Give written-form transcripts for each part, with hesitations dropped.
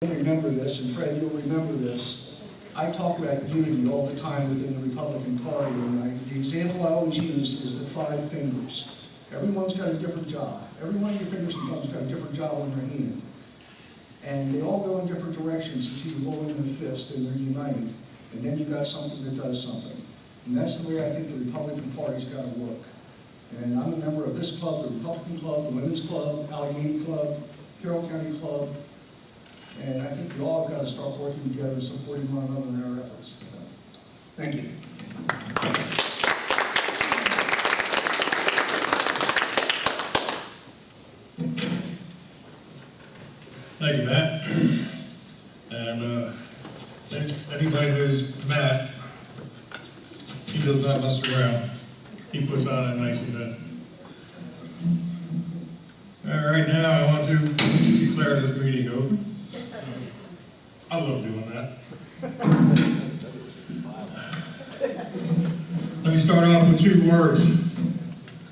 Remember this, and Fred, you'll remember this. I talk about unity all the time within the Republican Party, and the example I always use is the 5 fingers. Everyone's got a different job. Every one of your fingers and thumbs got a different job on their hand. And they all go in different directions until you roll in the fist and they're united. And then you got something that does something. And that's the way I think the Republican Party's got to work. And I'm a member of this club, the Republican Club, the Women's Club, Allegheny Club, Carroll County Club. And I think we all have got to start working together and supporting one another in our efforts. So, thank you. Thank you, Matt. And anybody who's Matt, he does not mess around. He puts on a nice event. All right, now I want to declare this meeting open. I love doing that. Let me start off with 2 words.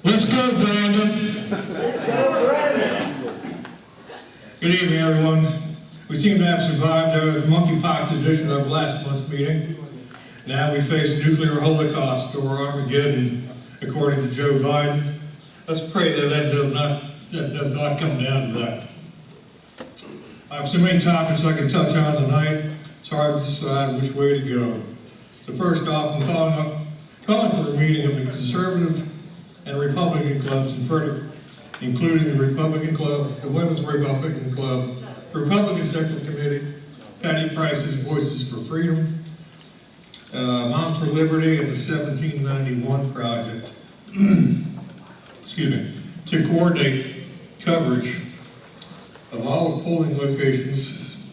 Let's go, Brandon! Let's go, Brandon! Good evening, everyone. We seem to have survived the monkeypox edition of last month's meeting. Now we face a nuclear holocaust or Armageddon, according to Joe Biden. Let's pray that that does not come down to that. I have so many topics I can touch on tonight, it's hard to decide which way to go. So first off, I'm calling for a meeting of the Conservative and Republican clubs in Frederick, including the Republican Club, the Women's Republican Club, the Republican Central Committee, Patty Price's Voices for Freedom, Moms for Liberty, and the 1791 Project. Excuse me, to coordinate coverage of all polling locations,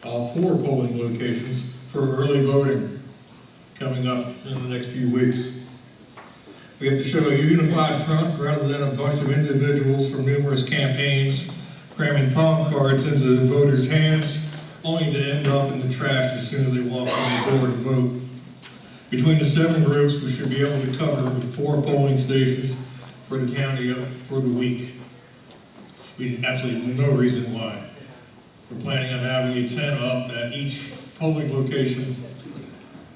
all 4 polling locations for early voting coming up in the next few weeks. We have to show a unified front rather than a bunch of individuals from numerous campaigns cramming palm cards into the voters' hands, only to end up in the trash as soon as they walk in the door to vote. Between the 7 groups, we should be able to cover the 4 polling stations for the county for the week. We have absolutely no reason why. We're planning on having a tent up at each polling location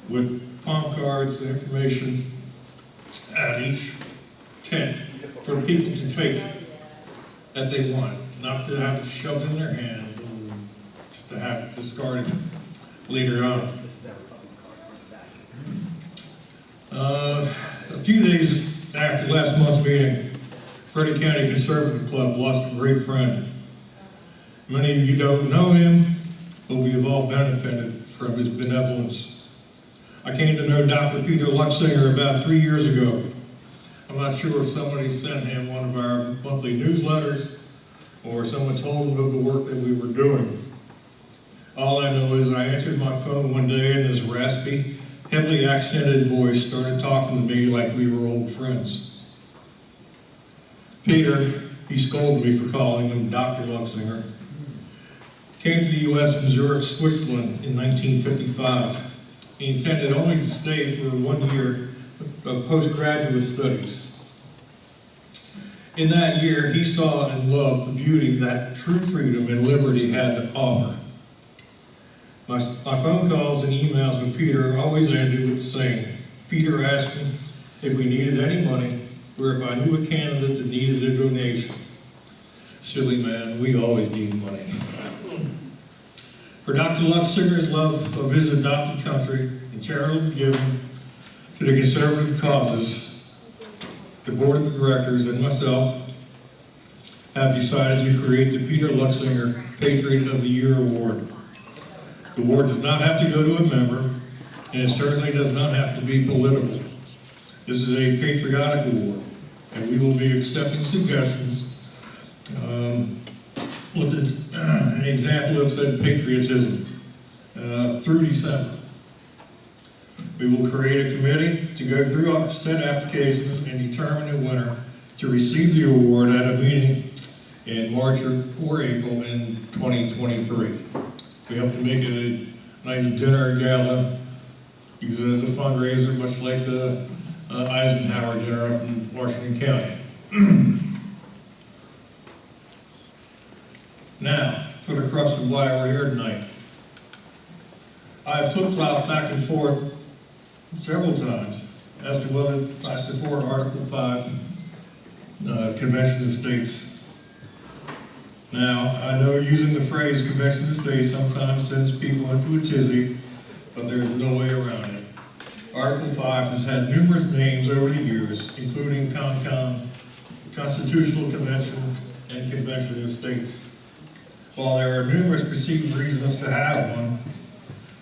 with palm cards and information at each tent for people to take that they want, not to have it shoved in their hands and just to have it discarded later on. A few days after last month's meeting, Frederick County Conservative Club lost a great friend. Many of you don't know him, but we have all benefited from his benevolence. I came to know Dr. Peter Luxinger about 3 years ago. I'm not sure if somebody sent him one of our monthly newsletters or someone told him of the work that we were doing. All I know is I answered my phone one day and this raspy, heavily accented voice started talking to me like we were old friends. Peter, he scolded me for calling him Dr. Luxinger, came to the U.S. from Zurich, Switzerland in 1955. He intended only to stay for 1 year of postgraduate studies. In that year, he saw and loved the beauty that true freedom and liberty had to offer. My phone calls and emails with Peter always ended with saying, Peter asked me if we needed any money or if I knew a candidate that needed a donation. Silly man, we always need money. For Dr. Luxinger's love of his adopted country and charitable giving to the conservative causes, the board of directors and myself have decided to create the Peter Luxinger Patriot of the Year Award. The award does not have to go to a member, and it certainly does not have to be political. This is a patriotic award, and we will be accepting suggestions with an example of said patriotism through December. We will create a committee to go through said applications and determine a winner to receive the award at a meeting in March or April in 2023. We hope to make it a nice dinner gala, use it as a fundraiser, much like the Eisenhower dinner up in Washington County. Now, for the crux of why we're here tonight. I've flip-flopped back and forth several times as to whether I support Article 5 Convention of States. Now, I know using the phrase Convention of States sometimes sends people into a tizzy, but there's no way around it. Article 5 has had numerous names over the years, including CONCON, Constitutional Convention, and Convention of States. While there are numerous perceived reasons to have one,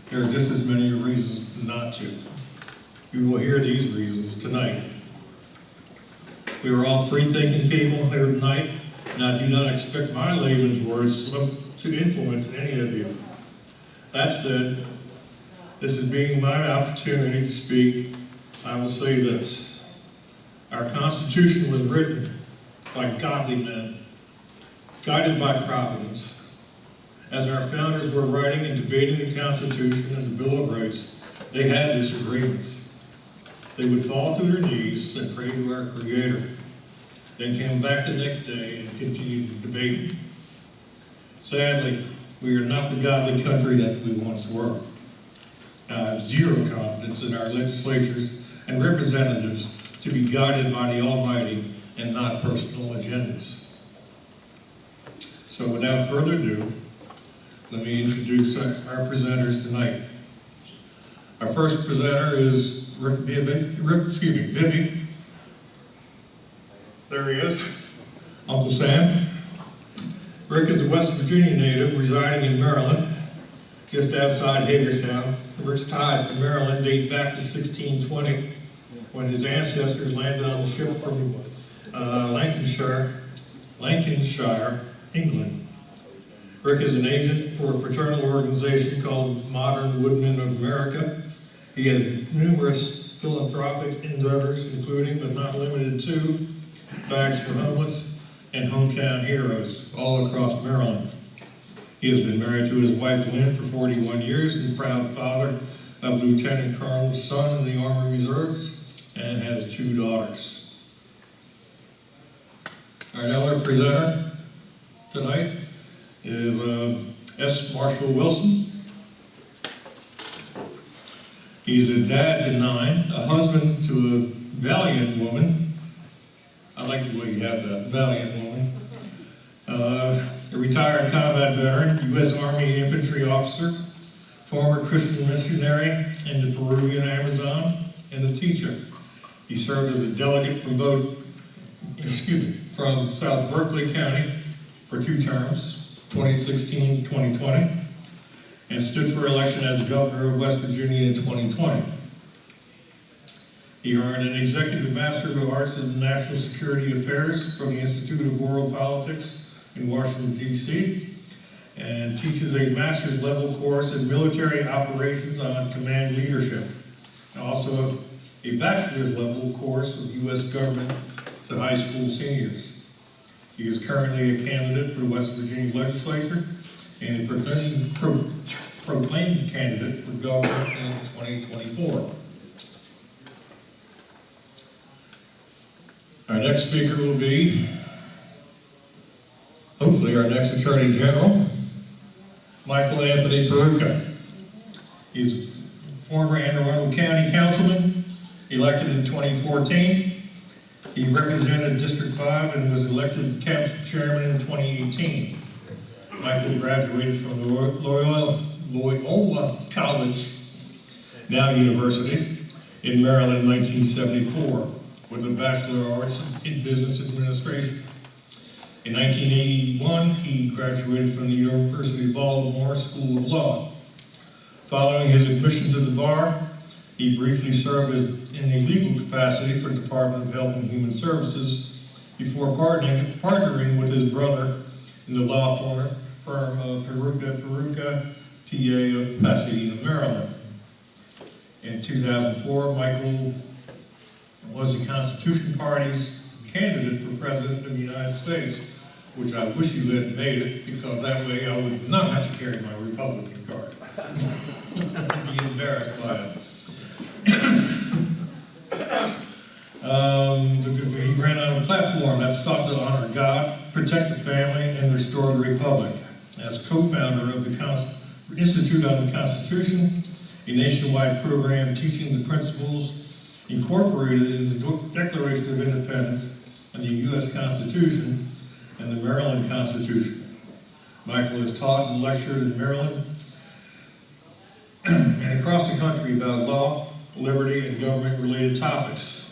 there are just as many reasons not to. You will hear these reasons tonight. We are all free-thinking people here tonight, and I do not expect my layman's words to influence any of you. That said, this is being my opportunity to speak. I will say this. Our Constitution was written by godly men, guided by providence. As our founders were writing and debating the Constitution and the Bill of Rights, they had disagreements. They would fall to their knees and pray to our Creator, then came back the next day and continued the debate. Sadly, we are not the godly country that we once were. I have zero confidence in our legislatures and representatives to be guided by the Almighty and not personal agendas. So without further ado, let me introduce our presenters tonight. Our first presenter is Bibby. There he is, Uncle Sam. Rick is a West Virginia native residing in Maryland, just outside Hagerstown. Rick's ties to Maryland date back to 1620, when his ancestors landed on the ship from Lancashire, England. Rick is an agent for a fraternal organization called Modern Woodmen of America. He has numerous philanthropic endeavors, including but not limited to Bags for Homeless and Hometown Heroes, all across Maryland. He has been married to his wife Lynn for 41 years and proud father of Lieutenant Colonel's son in the Army Reserves, and has 2 daughters. Our other presenter tonight is S. Marshall Wilson. He's a dad to 9, a husband to a valiant woman. I like the way you have that, valiant woman. A retired combat veteran, U.S. Army infantry officer, former Christian missionary in the Peruvian Amazon, and a teacher. He served as a delegate from from South Berkeley County for 2 terms, 2016-2020, and stood for election as governor of West Virginia in 2020. He earned an Executive Master of Arts in National Security Affairs from the Institute of World Politics in Washington, D.C., and teaches a master's level course in military operations on command leadership. Also a bachelor's level course of U.S. government to high school seniors. He is currently a candidate for the West Virginia legislature and a proclaimed candidate for governor in 2024. Our next speaker will be, hopefully, our next Attorney General, Michael Peroutka. He's a former Anne Arundel County Councilman, elected in 2014. He represented District 5 and was elected council chairman in 2018. Michael graduated from Loyola College, now University, in Maryland in 1974, with a Bachelor of Arts in Business Administration. In 1981, he graduated from the University of Baltimore School of Law. Following his admission to the bar, he briefly served in a legal capacity for the Department of Health and Human Services before partnering with his brother in the law firm of Peroutka, PA of Pasadena, Maryland. In 2004, Michael was the Constitution Party's candidate for President of the United States, which I wish you had made it, because that way I would not have to carry my Republican card. I'd be embarrassed by it. He ran on a platform that sought to honor God, protect the family, and restore the Republic. As co Institute on the Constitution, a nationwide program teaching the principles incorporated in the Declaration of Independence and the U.S. Constitution and the Maryland Constitution. Michael has taught and lectured in Maryland and across the country about law, liberty, and government-related topics.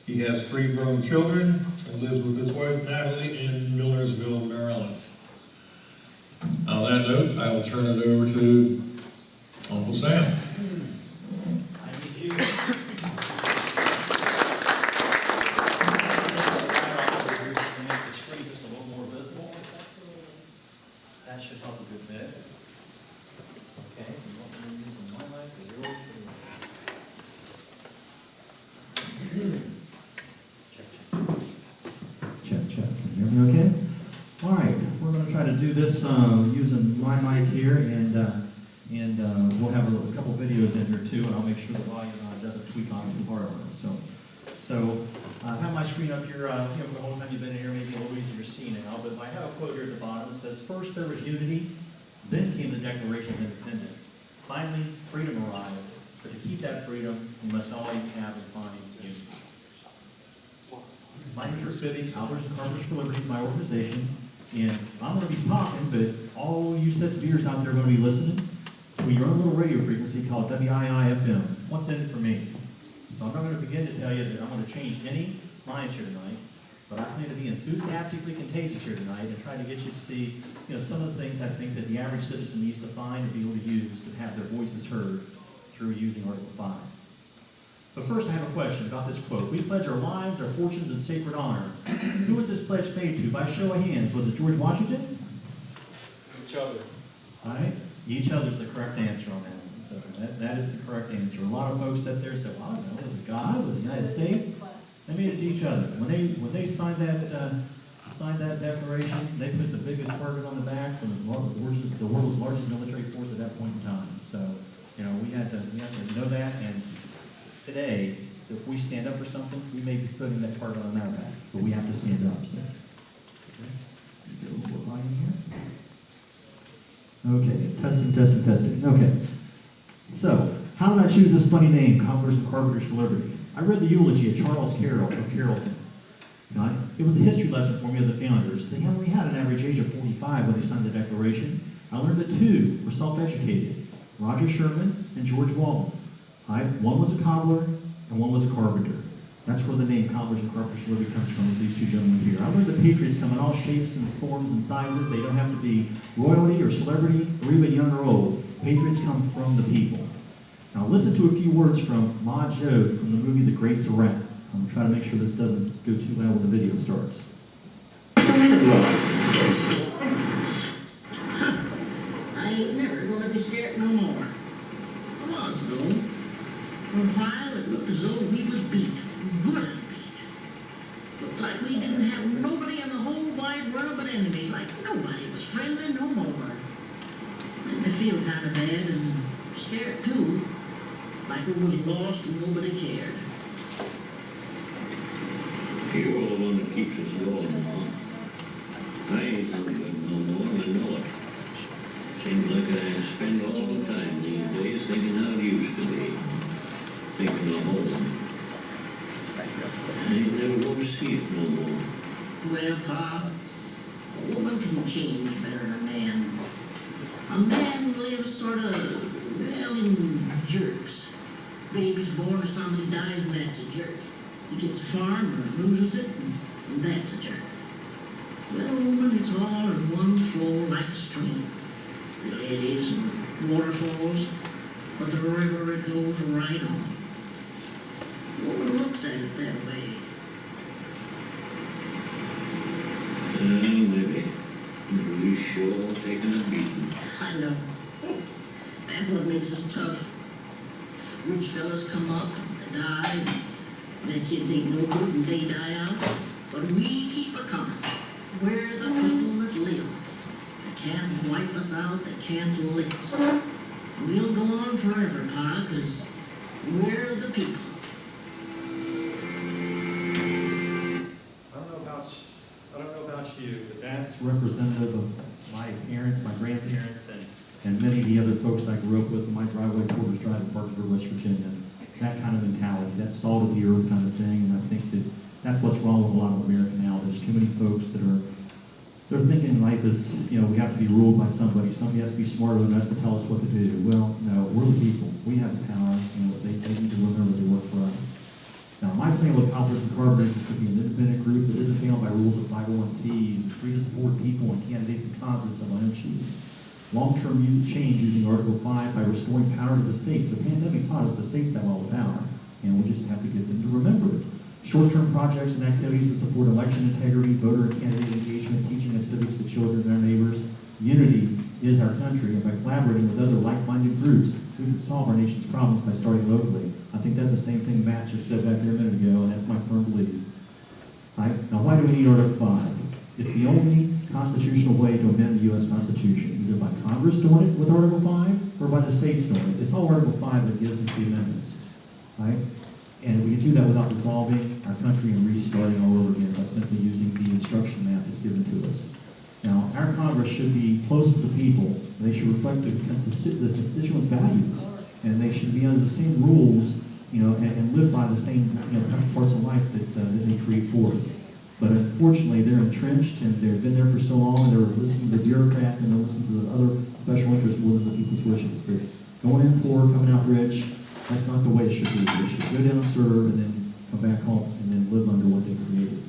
He has 3 grown children and lives with his wife, Natalie, in Millersville, Maryland. On that note, I will turn it over to Uncle Sam. Thank you. Make the screen just a little more visible. That should help a good bit. Okay, you want me to use my mic or yours? Check. Can you hear me okay? All right, we're going to try to do this using my mic here, and we'll have a couple videos in here too, and I'll make sure the volume doesn't tweak on too hard on us. So I have my screen up here. The whole time you've been in here, maybe a little easier seeing it now, but I have a quote here at the bottom. It says, "First there was unity, then came the Declaration of Independence. Finally, freedom arrived, but to keep that freedom, we must always have and find unity." My name is Frederick Conservative Club for Liberty, my organization, and I'm going to be talking, but all you sets of ears out there are going to be listening to your own little radio frequency called WII-FM. What's in it for me? So I'm not going to begin to tell you that I'm going to change any minds here tonight, but I plan to be enthusiastically contagious here tonight and try to get you to see, some of the things I think that the average citizen needs to find and be able to use to have their voices heard through using Article 5. But first I have a question about this quote. "We pledge our lives, our fortunes, and sacred honor." Who was this pledge made to? By show of hands. Was it George Washington? Each other. All right. Each other is the correct answer on that one. So that is the correct answer. A lot of folks sit there and say, "Well, I don't know, was it God? Was it the United States?" They made it to each other. When they signed that declaration, they put the biggest target on the back from the world's largest military force at that point in time. So, we have to know that. And today, if we stand up for something, we may be putting that target on our back, but we have to stand up. So, get a little more volume here. Okay, testing. Okay. So, how did I choose this funny name, Cobblers and Carpenters for Liberty? I read the eulogy of Charles Carroll of Carrollton. It was a history lesson for me of the founders. They only had an average age of 45 when they signed the Declaration. I learned that 2 were self-educated, Roger Sherman and George Walton. One was a cobbler and one was a carpenter. That's where the name Cobblers and Carpenters for Liberty comes from, is these 2 gentlemen here. I learned that patriots come in all shapes and forms and sizes. They don't have to be royalty or celebrity or even young or old. Patriots come from the people. Now listen to a few words from Ma Jode from the movie The Great Surrender. I'm going to try to make sure this doesn't go too loud when the video starts. I ain't never gonna be scared no more. A while ago, for a while it looked as though we was beat. Good and beat. Looked like we didn't have nobody in the whole wide world but enemies. Like nobody was friendly no more. Made me feel kind of bad and scared too. Like we was lost and nobody cared. You're the one that keeps us going, Mom. I ain't no good no more, and I know it. Seems like I spend all the time these days thinking how it used to be. Thinking of home. I ain't never gonna see it no more. Well, Pa, a woman can change better than a man. A man lives sort of, in jerks. Baby's born or somebody dies and that's a jerk. He gets a farm or loses it and that's a jerk. Well, a woman, it's all in one flow like a stream. The eddies and waterfalls, but the river it goes right on. A woman looks at it that way. Maybe. We sure taking a beating. I know. That's what makes us tough. Rich fellas come up and they die, and their kids ain't no good and they die out. But we keep a coming. We're the people that live. They can't wipe us out, they can't lick us. We'll go on forever, Pa, 'cause we're the people. I don't know about you, but that's representative of my parents, my grandparents, and many of the other folks I grew up with in my driveway, Porter's Drive in Parkersburg, West Virginia. That kind of mentality, that salt of the earth kind of thing, and I think that that's what's wrong with a lot of America now. There's too many folks that are, they're thinking life is, you know, we have to be ruled by somebody. Somebody has to be smarter than us to tell us what to do. Well, no, we're the people. We have the power. You know, they need to remember they work for us. Now, my plan with Coppers and Carpenters is to be an independent group that isn't bound by rules of 501Cs, and free to support people and candidates and causes of my own choosing. Long-term change using Article 5 by restoring power to the states. The pandemic taught us the states have all the power, and we just have to get them to remember it. Short-term projects and activities to support election integrity, voter and candidate engagement, teaching of civics to children and our neighbors. Unity is our country, and by collaborating with other like-minded groups, we can solve our nation's problems by starting locally. I think that's the same thing Matt just said back there a minute ago, and that's my firm belief. Right? Now, why do we need Article 5? It's the only constitutional way to amend the U.S. Constitution, either by Congress doing it with Article 5 or by the states doing it. It's all Article 5 that gives us the amendments, right? And we can do that without dissolving our country and restarting all over again by simply using the instruction map that's given to us. Now, our Congress should be close to the people. They should reflect the constituents' values, and they should be under the same rules, you know, and live by the same, you know, parts of life that they create for us. But unfortunately, they're entrenched, and they've been there for so long, and they're listening to the bureaucrats, and they're listening to the other special interests more than the people's wishes. They're going in poor, coming out rich. That's not the way it should be. They should go down and serve, and then come back home, and then live under what they created.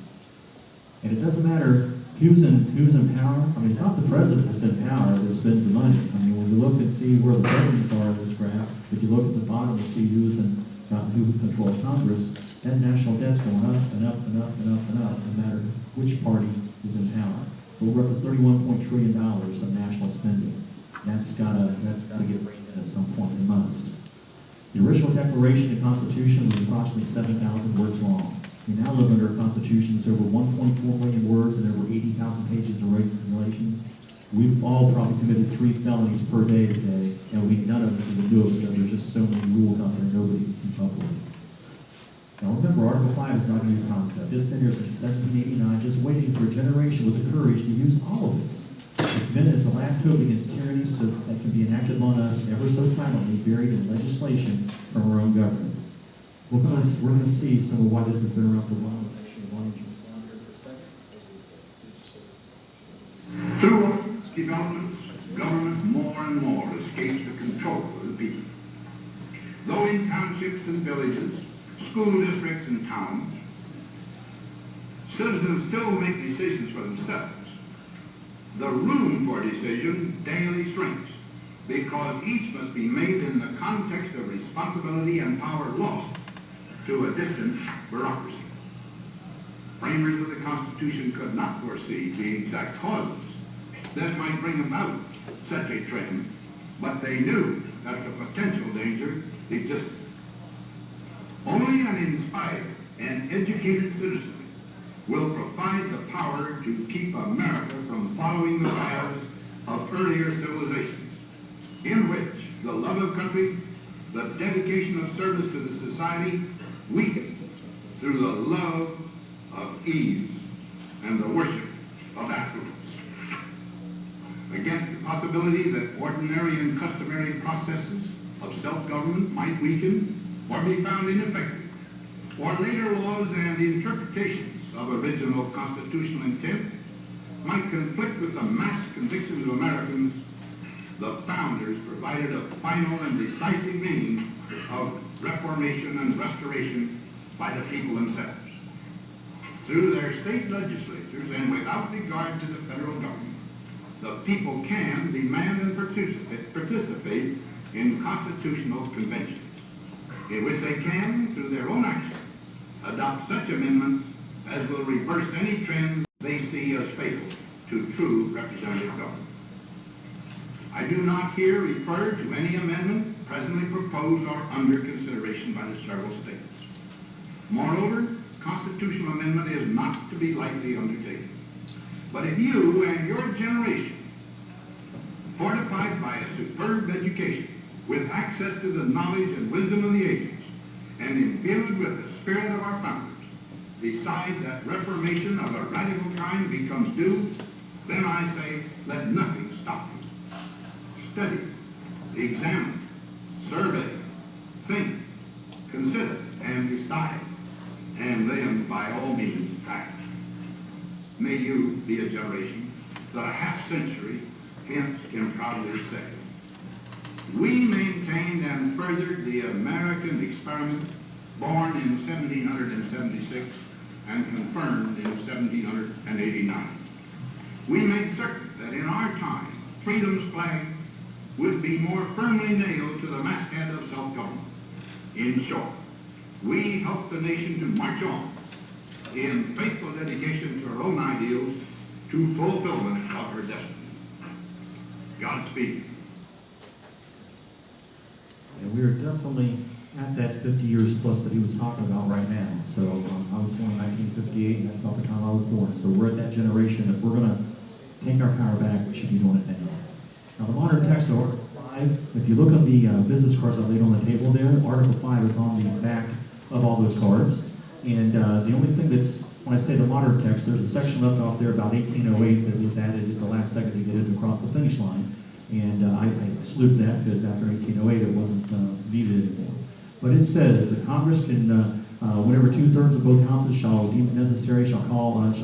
And it doesn't matter who's in power. I mean, it's not the president that's in power that spends the money. I mean, when you look and see where the presidents are in this graph, if you look at the bottom and see who controls Congress, that national debt's going up and up and up and up and up, no matter which party is in power. But we're up to $31 trillion of national spending. That's gotta get reined in at some point. It must. The original Declaration and Constitution was approximately 7,000 words long. We now live under a Constitution that's over 1.4 million words and over 80,000 pages of regulations. We've all probably committed 3 felonies per day today, and none of us even do it because there's just so many rules out there nobody can keep up with. Now remember, Article 5 is not a new concept. It's been here since 1789, just waiting for a generation with the courage to use all of it. It's been as the last hope against tyranny so that can be enacted on us, ever so silently, buried in legislation from our own government. We're going to see some of why this has been around for a while. Through developments, government more and more escapes the control of the people. Though in townships and villages, school districts and towns, citizens still make decisions for themselves. The room for decision daily shrinks because each must be made in the context of responsibility and power lost to a distant bureaucracy. Framers of the Constitution could not foresee the exact causes that might bring about such a trend, but they knew that the potential danger existed. Only an inspired and educated citizen will provide the power to keep America from following the paths of earlier civilizations, in which the love of country, the dedication of service to the society, weakened through the love of ease and the worship of affluence. Against the possibility that ordinary and customary processes of self-government might weaken or be found ineffective, or later laws and interpretations of original constitutional intent might conflict with the mass convictions of Americans, the founders provided a final and decisive means of reformation and restoration by the people themselves. Through their state legislatures and without regard to the federal government, the people can demand and participate in constitutional conventions, in which they can, through their own action, adopt such amendments as will reverse any trends they see as fatal to true representative government. I do not here refer to any amendment presently proposed or under consideration by the several states. Moreover, constitutional amendment is not to be lightly undertaken. But if you and your generation, fortified by a superb education, with access to the knowledge and wisdom of the ages, and imbued with the spirit of our founders, decide that reformation of a radical kind becomes due, then I say, let nothing stop you. study, examine, survey, think, consider, and decide, and then by all means act. May you be a generation that a half-century hence can proudly say, we maintained and furthered the American experiment born in 1776 and confirmed in 1789. We made certain that in our time, freedom's flag would be more firmly nailed to the masthead of self-government. In short, we helped the nation to march on in faithful dedication to her own ideals to fulfillment of her destiny. Godspeed. And we are definitely at that 50 years plus that he was talking about right now. So I was born in 1958, and that's about the time I was born. So we're at that generation. If we're going to take our power back, we should be doing it now. Now the modern text of Article 5, if you look at the business cards I laid on the table there, Article 5 is on the back of all those cards. And the only thing that's, when I say the modern text, there's a section left off there about 1808 that was added at the last second to get it across the finish line. And I exclude that because after 1808 it wasn't needed anymore. But it says that Congress can, whenever 2/3 of both houses shall deem it necessary, shall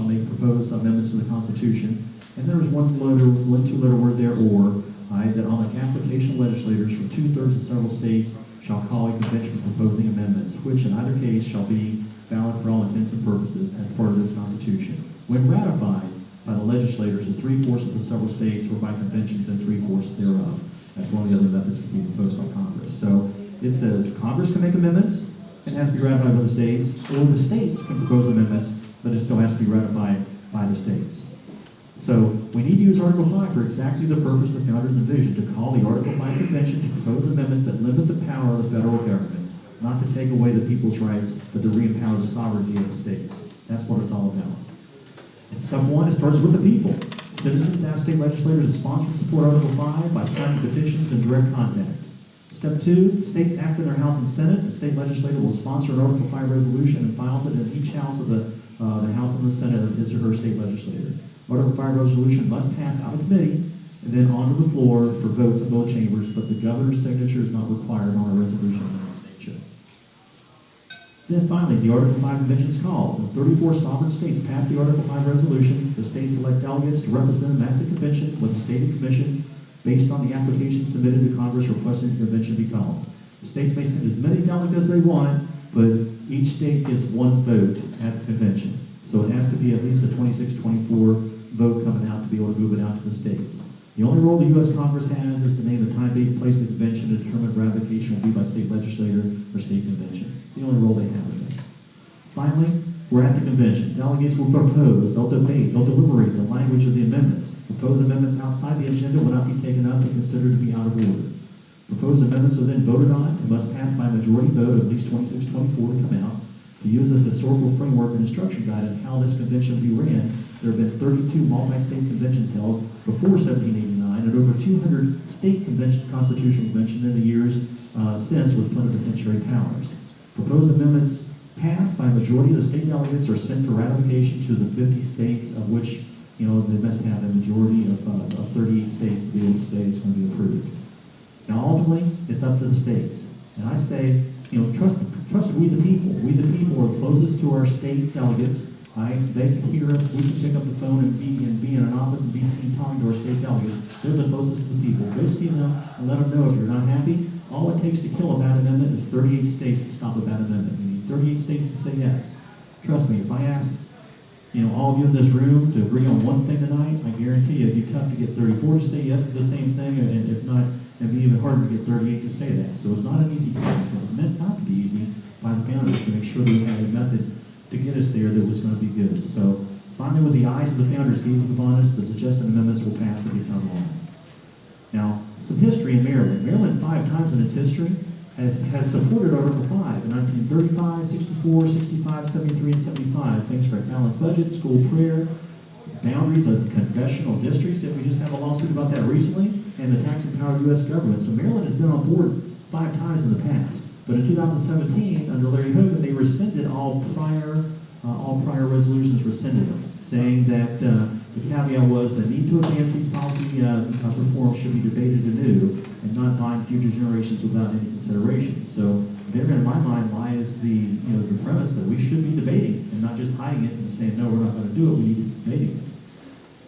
make proposed amendments to the Constitution. And there is one two-letter word there, or, that on the application of legislators from 2/3 of several states shall call a convention proposing amendments, which in either case shall be valid for all intents and purposes as part of this Constitution. When ratified by the legislators in 3/4 of the several states or by conventions in 3/4 thereof. That's one of the other methods can be proposed by Congress. So it says Congress can make amendments and has to be ratified by the states, or the states can propose amendments, but it still has to be ratified by the states. So we need to use Article 5 for exactly the purpose the founders envisioned, to call the Article 5 Convention to propose amendments that limit the power of the federal government, not to take away the people's rights, but to re-empower the sovereignty of the states. That's what it's all about. And step 1, it starts with the people. Citizens ask state legislators to sponsor and support Article 5 by signing petitions and direct contact. Step 2, states act in their House and Senate. The state legislator will sponsor an Article 5 resolution and files it in each house of the House and the Senate of his or her state legislator. Article 5 resolution must pass out of committee and then onto the floor for votes in both chambers, but the governor's signature is not required on a resolution of that nature. Then finally, the Article 5 Convention is called. When 34 sovereign states pass the Article 5 resolution, the states elect delegates to represent them at the convention with a stated commission based on the application submitted to Congress requesting the convention be called. The states may send as many delegates as they want, but each state gets one vote at the convention. So it has to be at least a 26-24 vote coming out to be able to move it out to the states. The only role the U.S. Congress has is to name the time, date, and place of the convention and determine ratification will be by state legislator or state convention. It's the only role they have in this. Finally, we're at the convention. Delegates will propose, they'll debate, they'll deliberate the language of the amendments. Proposed amendments outside the agenda will not be taken up and considered to be out of order. Proposed amendments are then voted on and must pass by a majority vote of at least 26-24 to come out. To use this historical framework and instruction guide on how this convention will be ran, there have been 32 multi-state conventions held before 1789 and over 200 state constitutional conventions in the years since with plenipotentiary powers. Proposed amendments passed by a majority of the state delegates are sent for ratification to the 50 states, of which, they must have a majority of 38 states to be able to say it's going to be approved. Now, ultimately, it's up to the states. And I say, trust we the people. We the people are closest to our state delegates. They can hear us. We can pick up the phone and be in an office and be seen talking to our state delegates. They're the closest to the people. Go see them and let them know if you're not happy. All it takes to kill a bad amendment is 38 states to stop a bad amendment. You need 38 states to say yes. Trust me, if I asked all of you in this room to agree on one thing tonight, I guarantee you it'd be tough to get 34 to say yes to the same thing, and if not, it'd be even harder to get 38 to say that. So it's not an easy task. It was meant not to be easy by the founders to make sure that we had a method to get us there that was going to be good. So finally, with the eyes of the founders gazing upon us, the suggested amendments will pass and become law. Now, some history in Maryland. Maryland 5 times in its history has supported Article 5 in 1935, 64, 65, 73, and 75. Things like balanced budget, school prayer, boundaries of congressional districts. Did we just have a lawsuit about that recently? And the tax-empowered U.S. government. So Maryland has been on board 5 times in the past. But in 2017, under Larry Hogan, they rescinded all prior resolutions, rescinded them, saying that The caveat was the need to advance these policy reforms should be debated anew and not bind future generations without any consideration. So there in my mind lies the premise that we should be debating and not just hiding it and saying, no, we're not going to do it, we need to be debating it.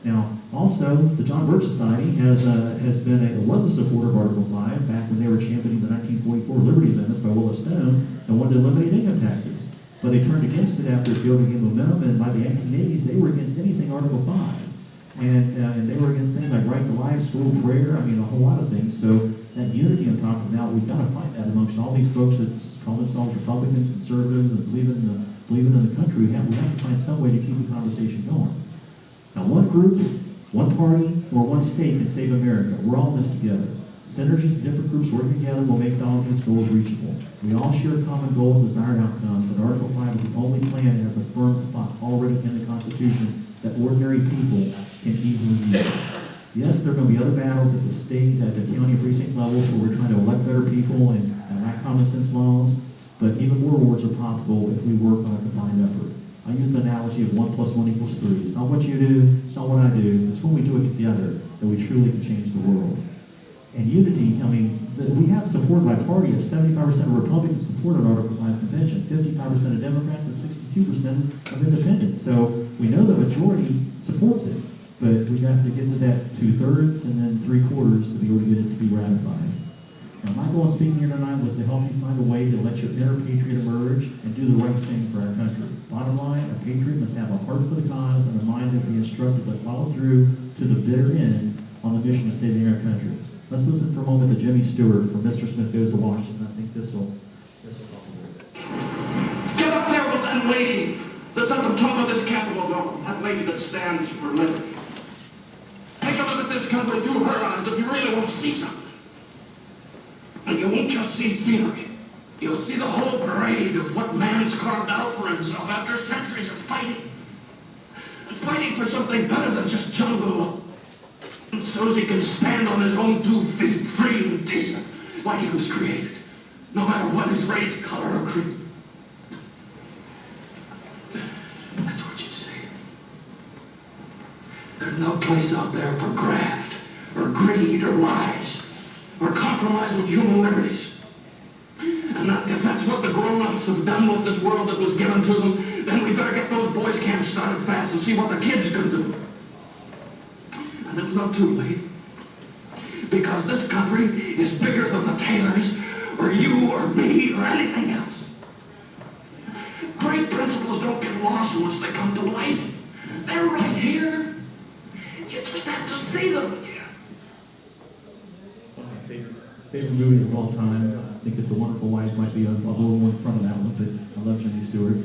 Now, also, the John Birch Society was a supporter of Article 5 back when they were championing the 1944 Liberty Amendments by Willis Stone and wanted to eliminate income taxes. But they turned against it after it building momentum, and by the 1980s, they were against anything Article 5. And they were against things like right to life, school prayer, I mean, a whole lot of things. So that unity I'm talking about, we've got to find that amongst all these folks that call themselves Republicans, conservatives, and believing in the country. We have to find some way to keep the conversation going. Now, one group, one party, or one state can save America. We're all in this together. Synergies of different groups working together will make all these goals reachable. We all share common goals, desired outcomes, and Article 5 is the only plan that has a firm spot already in the Constitution that ordinary people can easily use. Yes, there are going to be other battles at the state, at the county, precinct levels where we're trying to elect better people and enact common sense laws, but even more rewards are possible if we work on a combined effort. I use the analogy of 1 + 1 = 3. It's not what you do, it's not what I do, it's when we do it together that we truly can change the world. And unity, I mean, we have support by party of 75% of Republicans supported Article 5 convention, 55% of Democrats, and 62% of independents. So we know the majority supports it, but we have to get to that 2/3 and then 3/4 to be able to get it to be ratified. Now, my goal in speaking here tonight was to help you find a way to let your inner patriot emerge and do the right thing for our country. Bottom line, a patriot must have a heart for the cause and a mind to be instructed to follow through to the bitter end on the mission of saving our country. Let's listen for a moment to Jimmy Stewart from Mr. Smith Goes to Washington. I think this will talk a little bit. Get up there with that lady that's at the top of this Capitol building, that lady that stands for liberty. Take a look at this country through her eyes if you really want to see something. And you won't just see scenery. You'll see the whole parade of what man has carved out for himself after centuries of fighting. And fighting for something better than just jungle. So he can stand on his own 2 feet, free and decent, like he was created, no matter what his race, color, or creed. That's what you say. There's no place out there for graft, or greed, or lies, or compromise with human liberties. And if that's what the grown-ups have done with this world that was given to them, then we better get those boys' camps started fast and see what the kids can do. And it's not too late. Because this country is bigger than the Taylors, or you, or me, or anything else. Great principles don't get lost once they come to light. They're right here. You just have to see them again. One of my favorite movies of all time. I think It's a Wonderful Life might be a little in front of that one, but I love Jimmy Stewart.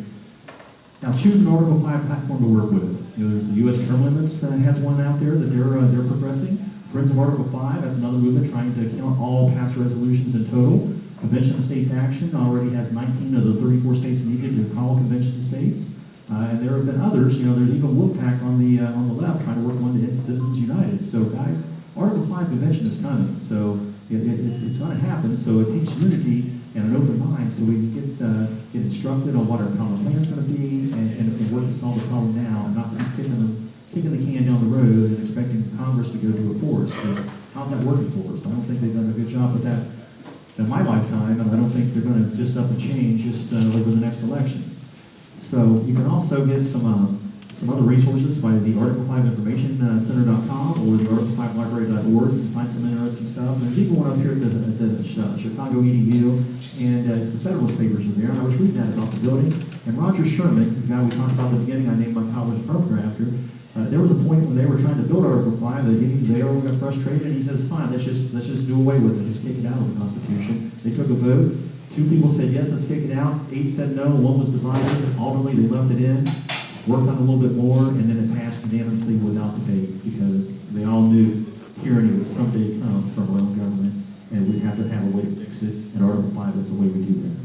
Now, choose an Article 5 platform to work with. There's the U.S. term limits has one out there that they're progressing. Friends of Article 5 has another movement trying to count all past resolutions in total. Convention of States Action already has 19 of the 34 states needed to call convention of states. And there have been others. There's even Wolfpack on the left trying to work on the Citizens United. So, guys, Article 5 convention is coming. So it's going to happen. So it takes unity and an open mind so we can get instructed on what our common plan is going to be and work to solve the problem now and not keep kicking the can down the road and expecting Congress to go do it for us. Because how's that working for us? I don't think they've done a good job with that in my lifetime, and I don't think they're going to just up and change over the next election. So you can also get some other resources by the Article 5 Information Center.com or the Article5Library.org. You can find some interesting stuff. And there's even one up here at the Chicago EDU, and it's the Federalist Papers are there. And I was reading that about the building. And Roger Sherman, the guy we talked about at the beginning, I named my college program after, there was a point when they were trying to build Article 5 that they all got frustrated, and he says, fine, let's just do away with it. Just kick it out of the Constitution. They took a vote. 2 people said, yes, let's kick it out. 8 said no. 1 was divided. Ultimately, they left it in. Worked on it a little bit more, and then it passed unanimously without debate because they all knew tyranny would someday come from our own government, and we'd have to have a way to fix it, and Article 5 is the way we do that.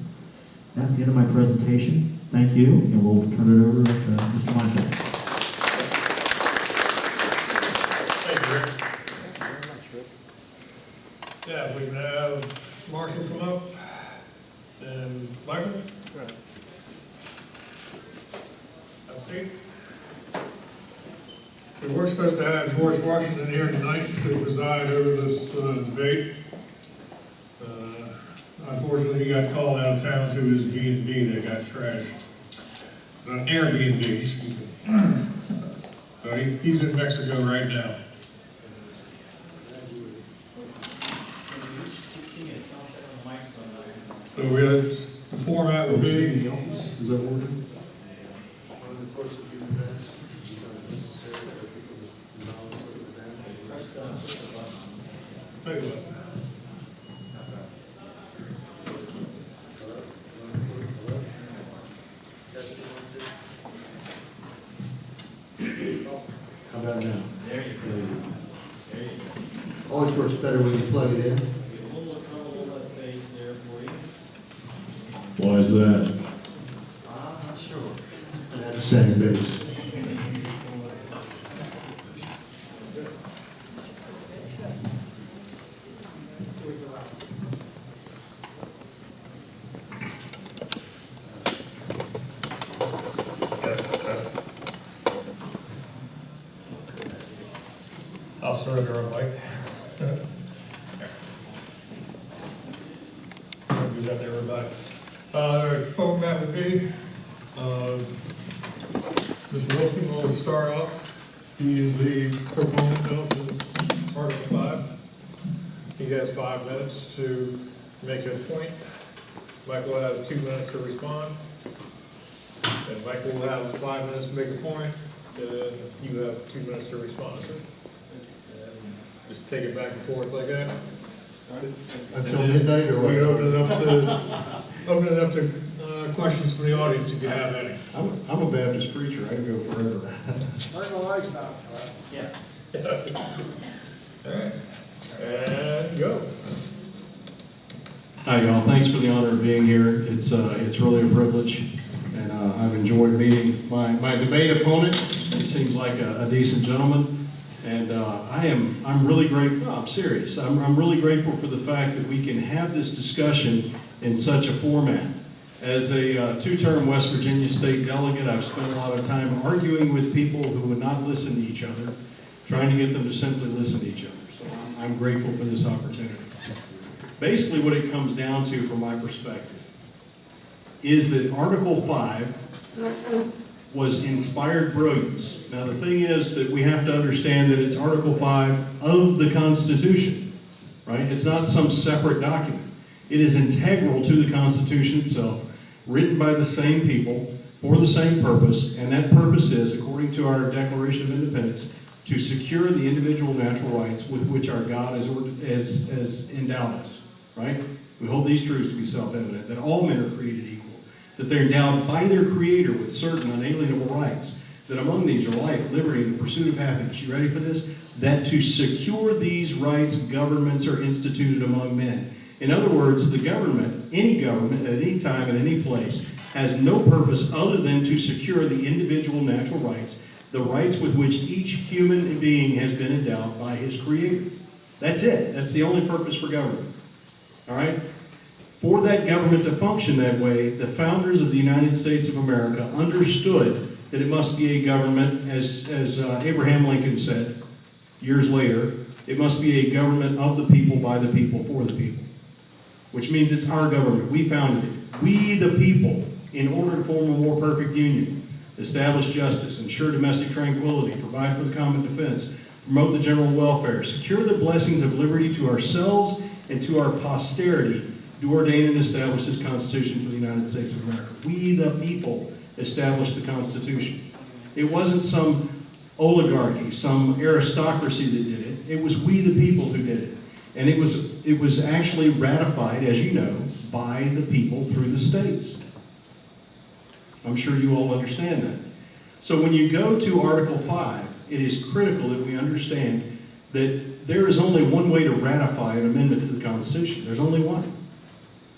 That's the end of my presentation. Thank you, and we'll turn it over to Mr. Michael. Thank you, Rick. Yeah, we can have Marshall come up, and Michael. We We were supposed to have George Washington here tonight to preside over this debate. Unfortunately, he got called out of town to his B&B that got trashed. Airbnb, excuse me. So he's in Mexico right now. So the format will be... Is that working? Tell you what. How about now? There you go. There you go. Always works better when you plug it in. Get a little trouble, a little less space there for you. Why is that? I'm not sure. That's second base. I'll surrender a mic. Do that to everybody. The format would be, Mr. Wilson will start off. He is the proponent of Article 5. He has 5 minutes to make a point. Michael has 2 minutes to respond. And Michael will have 5 minutes to make a point. And you have 2 minutes to respond, sir. Just take it back and forth like that. Until midnight or what? We can open it up to questions from the audience if you have any. I'm a Baptist preacher. I can go forever. Yeah. All right, and go. Hi, y'all. Thanks for the honor of being here. It's really a privilege, and I've enjoyed meeting my debate opponent. He seems like a decent gentleman. And I'm really grateful. No, I'm serious. I'm really grateful for the fact that we can have this discussion in such a format. As a 2-term West Virginia state delegate, I've spent a lot of time arguing with people who would not listen to each other, trying to get them to simply listen to each other. So I'm grateful for this opportunity. Basically, what it comes down to, from my perspective, is that Article 5 was inspired brilliance. Now the thing is that we have to understand that it's Article 5 of the Constitution, right? It's not some separate document. It is integral to the Constitution itself, written by the same people, for the same purpose, and that purpose is, according to our Declaration of Independence, to secure the individual natural rights with which our God has endowed us, right? We hold these truths to be self-evident, that all men are created equal, that they're endowed by their Creator with certain unalienable rights, that among these are life, liberty, and the pursuit of happiness. You ready for this? That to secure these rights, governments are instituted among men. In other words, the government, any government, at any time, at any place, has no purpose other than to secure the individual natural rights, the rights with which each human being has been endowed by his Creator. That's it. That's the only purpose for government. All right? For that government to function that way, the founders of the United States of America understood that it must be a government, as Abraham Lincoln said years later, it must be a government of the people, by the people, for the people. Which means it's our government. We founded it. We, the people, in order to form a more perfect union, establish justice, ensure domestic tranquility, provide for the common defense, promote the general welfare, secure the blessings of liberty to ourselves and to our posterity, do ordain and establish this Constitution for the United States of America. We, the people, established the Constitution. It wasn't some oligarchy, some aristocracy that did it. It was we, the people, who did it. And it was actually ratified, as you know, by the people through the states. I'm sure you all understand that. So when you go to Article 5, it is critical that we understand that there is only one way to ratify an amendment to the Constitution. There's only one.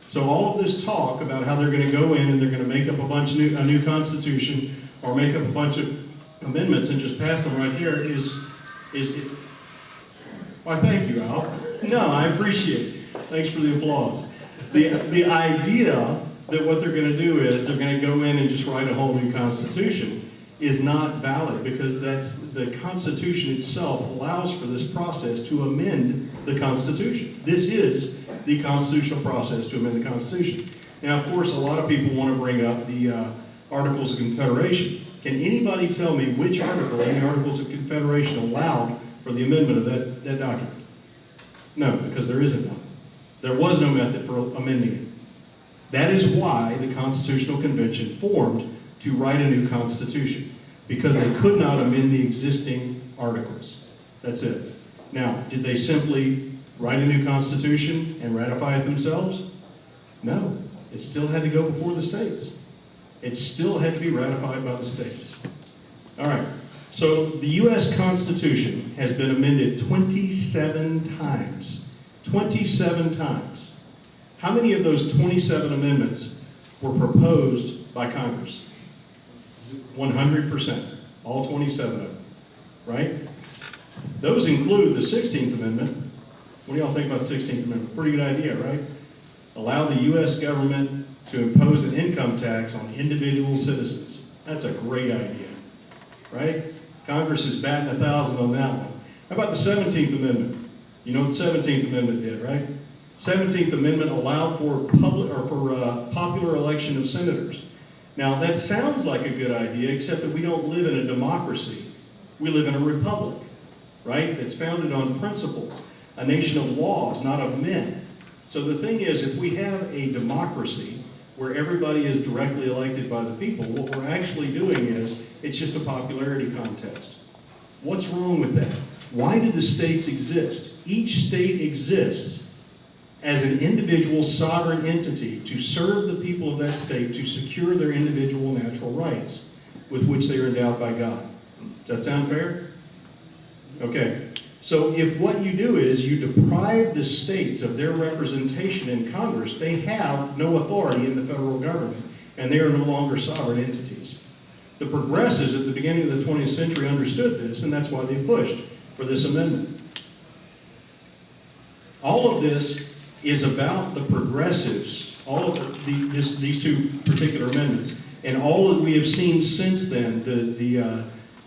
So all of this talk about how they're going to go in and they're going to make up a new Constitution or make up a bunch of amendments and just pass them right here is why, thank you, Al. No, I appreciate it. Thanks for the applause. The idea that what they're going to do is they're going to go in and just write a whole new Constitution is not valid because the Constitution itself allows for this process to amend the Constitution. This is the constitutional process to amend the Constitution. Now, of course, a lot of people want to bring up the Articles of Confederation. Can anybody tell me which article in the Articles of Confederation allowed for the amendment of that document? No, because there isn't one. There was no method for amending it. That is why the Constitutional Convention formed to write a new Constitution, because they could not amend the existing articles. That's it. Now, did they simply write a new Constitution and ratify it themselves? No. It still had to go before the states. It still had to be ratified by the states. All right. So the U.S. Constitution has been amended 27 times. 27 times. How many of those 27 amendments were proposed by Congress? 100%. All 27 of them. Right? Those include the 16th Amendment. What do y'all think about the 16th Amendment? Pretty good idea, right? Allow the U.S. government to impose an income tax on individual citizens. That's a great idea, right? Congress is batting 1,000 on that one. How about the 17th Amendment? You know what the 17th Amendment did, right? 17th Amendment allowed for popular election of senators. Now, that sounds like a good idea, except that we don't live in a democracy. We live in a republic, right? That's founded on principles, a nation of laws, not of men. So the thing is, if we have a democracy where everybody is directly elected by the people, what we're actually doing is, it's just a popularity contest. What's wrong with that? Why do the states exist? Each state exists as an individual sovereign entity to serve the people of that state to secure their individual natural rights with which they are endowed by God. Does that sound fair? Okay. So if what you do is you deprive the states of their representation in Congress, they have no authority in the federal government, and they are no longer sovereign entities. The progressives at the beginning of the 20th century understood this, and that's why they pushed for this amendment. All of this is about the progressives, all of these two particular amendments, and all that we have seen since then, the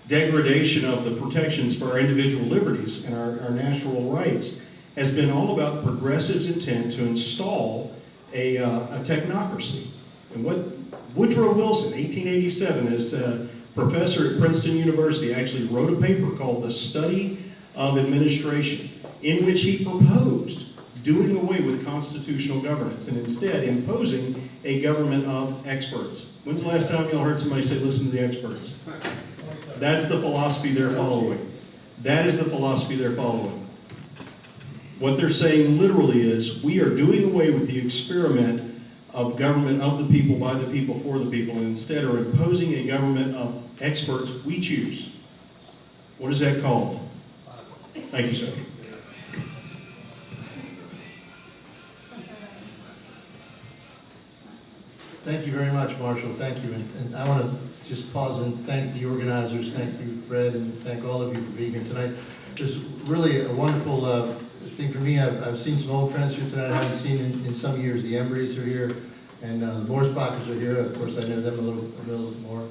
degradation of the protections for our individual liberties and our natural rights, has been all about the progressives' intent to install a technocracy. And what Woodrow Wilson, 1887, as a professor at Princeton University, actually wrote a paper called The Study of Administration, in which he proposed doing away with constitutional governance and instead imposing a government of experts. When's the last time y'all heard somebody say, listen to the experts? That's the philosophy they're following. That is the philosophy they're following. What they're saying literally is, we are doing away with the experiment of government of the people, by the people, for the people, and instead are imposing a government of experts we choose. What is that called? Thank you, sir. Thank you very much, Marshall. Thank you. And I want to just pause and thank the organizers. Thank you, Fred, and thank all of you for being here tonight. It's really a wonderful thing for me. I've seen some old friends here tonight I haven't seen in some years. The Embrys are here, and the Morsbachers are here. Of course, I know them a little more.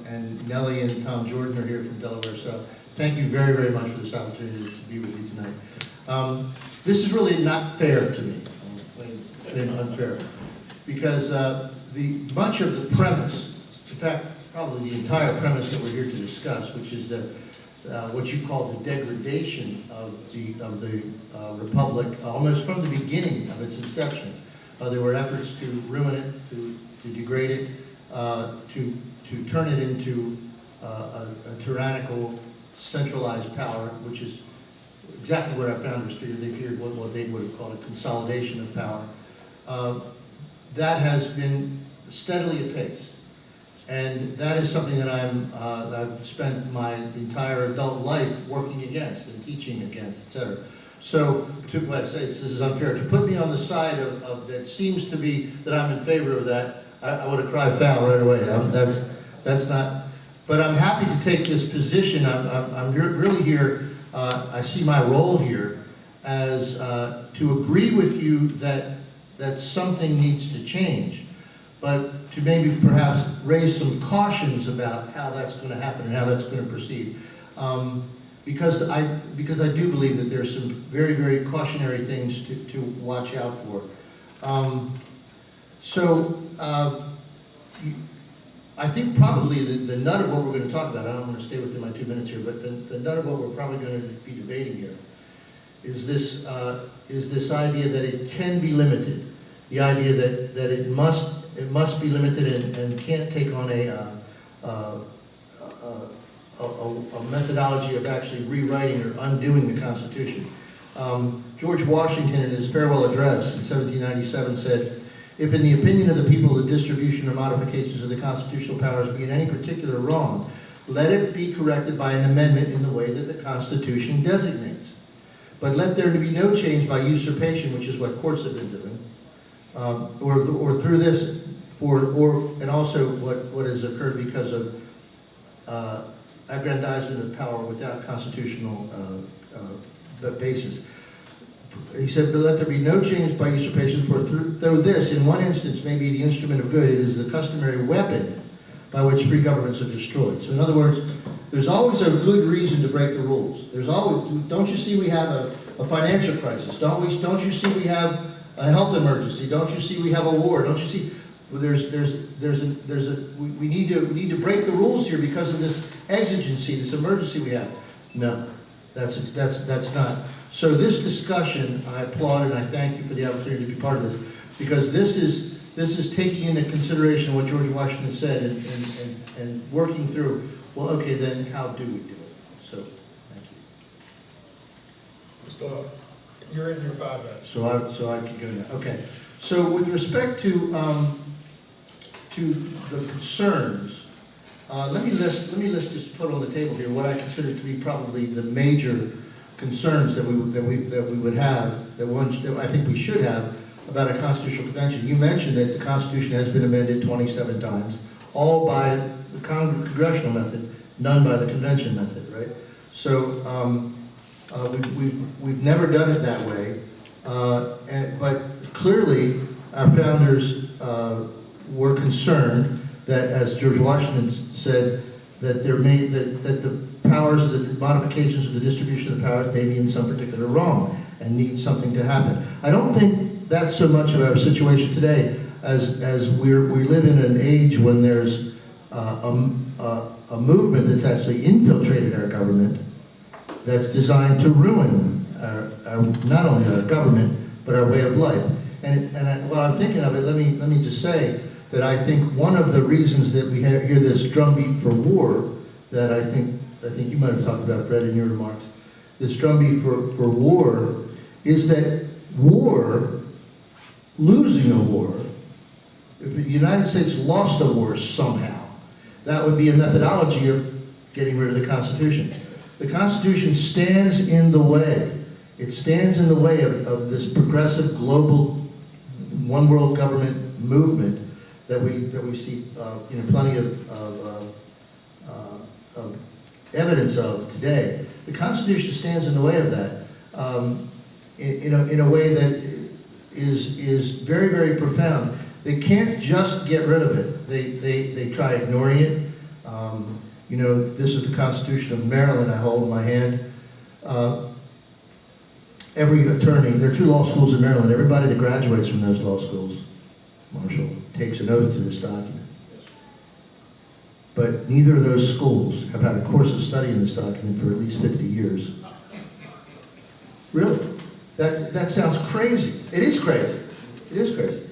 And Nellie and Tom Jordan are here from Delaware. So thank you very, very much for this opportunity to be with you tonight. This is really not fair to me. It's unfair. Because much of the premise, in fact, probably the entire premise that we're here to discuss, which is what you call the degradation of the Republic, almost from the beginning of its inception. There were efforts to ruin it, to degrade it, to turn it into a tyrannical, centralized power, which is exactly what our founders figured. They feared what they would have called a consolidation of power. That has been steadily apace. And that is something that I've spent my entire adult life working against and teaching against, etc. So, what I say, this is unfair. To put me on the side of that seems to be that I'm in favor of that, I would have cried foul right away. That's not, but I'm happy to take this position. I'm really here, I see my role here as to agree with you that something needs to change. but to maybe perhaps raise some cautions about how that's going to happen and how that's going to proceed. Because I do believe that there's some very, very cautionary things to watch out for. I think probably the nut of what we're going to talk about, I don't want to stay within my 2 minutes here, but the nut of what we're probably going to be debating here is this idea that it can be limited. The idea that it must be limited and can't take on a methodology of actually rewriting or undoing the Constitution. George Washington, in his farewell address in 1797, said, "If in the opinion of the people the distribution or modifications of the constitutional powers be in any particular wrong, let it be corrected by an amendment in the way that the Constitution designates. But let there be no change by usurpation," which is what courts have been doing, or through this, and also what has occurred because of aggrandizement of power without constitutional basis. He said, "But let there be no change by usurpation, for though this, in one instance, may be the instrument of good, it is the customary weapon by which free governments are destroyed." So in other words, there's always a good reason to break the rules. There's always, don't you see we have a financial crisis? Don't you see we have a health emergency? Don't you see we have a war? Don't you see we need to break the rules here because of this exigency, this emergency we have? No, that's not. So this discussion, I applaud and I thank you for the opportunity to be part of this, because this is taking into consideration what George Washington said and working through, well, okay, then how do we do it? So, thank you. So, you're in your 5 minutes. So I can go now. Okay. So with respect to the concerns, let me list just put on the table here what I consider to be probably the major concerns that we would have, that I think we should have about a constitutional convention. You mentioned that the Constitution has been amended 27 times, all by the congressional method, none by the convention method, right? So we've never done it that way, but clearly our founders were concerned that, as George Washington said, that the powers of the modifications of the distribution of the power may be in some particular wrong and need something to happen. I don't think that's so much of our situation today, as we live in an age when there's a movement that's actually infiltrated our government, that's designed to ruin not only our government but our way of life. And while I'm thinking of it, let me just say that I think one of the reasons that we hear this drumbeat for war, that I think you might have talked about, Fred, in your remarks, this drumbeat for war, is that losing a war, if the United States lost a war somehow, that would be a methodology of getting rid of the Constitution. The Constitution stands in the way. It stands in the way of this progressive global one world government movement that we see plenty of evidence of today. The Constitution stands in the way of that in a way that is very, very profound. They can't just get rid of it. They try ignoring it. This is the Constitution of Maryland I hold in my hand. Every attorney, there are 2 law schools in Maryland. Everybody that graduates from those law schools, Marshall, takes an oath to this document. But neither of those schools have had a course of study in this document for at least 50 years. Really? That sounds crazy. It is crazy. It is crazy.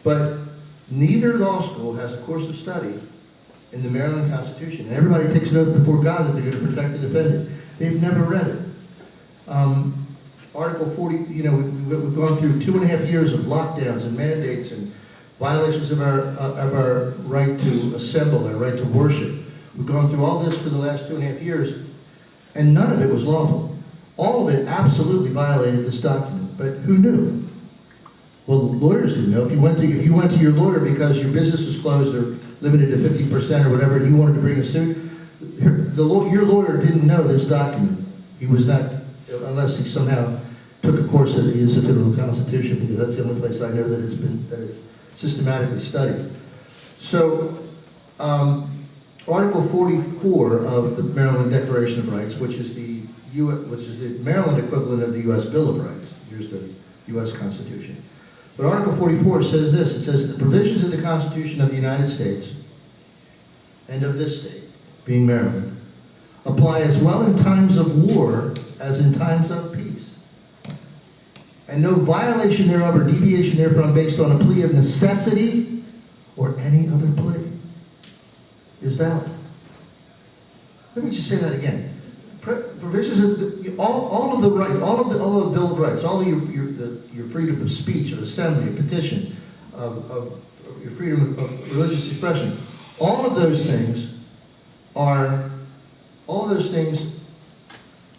But neither law school has a course of study in the Maryland Constitution. And everybody takes an oath before God that they're going to protect and defend it. They've never read it. Article 40, we've gone through 2.5 years of lockdowns and mandates and violations of our right to assemble, our right to worship. We've gone through all this for the last 2.5 years, and none of it was lawful. All of it absolutely violated this document, but who knew? Well, the lawyers didn't know. If you went to your lawyer because your business was closed or limited to 50% or whatever, and you wanted to bring a suit, your lawyer didn't know this document. He was not, unless he somehow took a course at the Institute of the Constitution, because that's the only place I know that it's systematically studied. So, Article 44 of the Maryland Declaration of Rights, which is the Maryland equivalent of the U.S. Bill of Rights. Here's the U.S. Constitution. But Article 44 says this. It says, the provisions of the Constitution of the United States and of this state, being Maryland, apply as well in times of war as in times of peace. And no violation thereof or deviation therefrom based on a plea of necessity or any other plea is valid. Let me just say that again. Provisions of all of the right, all of the Bill of Rights, all of your freedom of speech, of assembly, of petition, of your freedom of religious expression, all of those things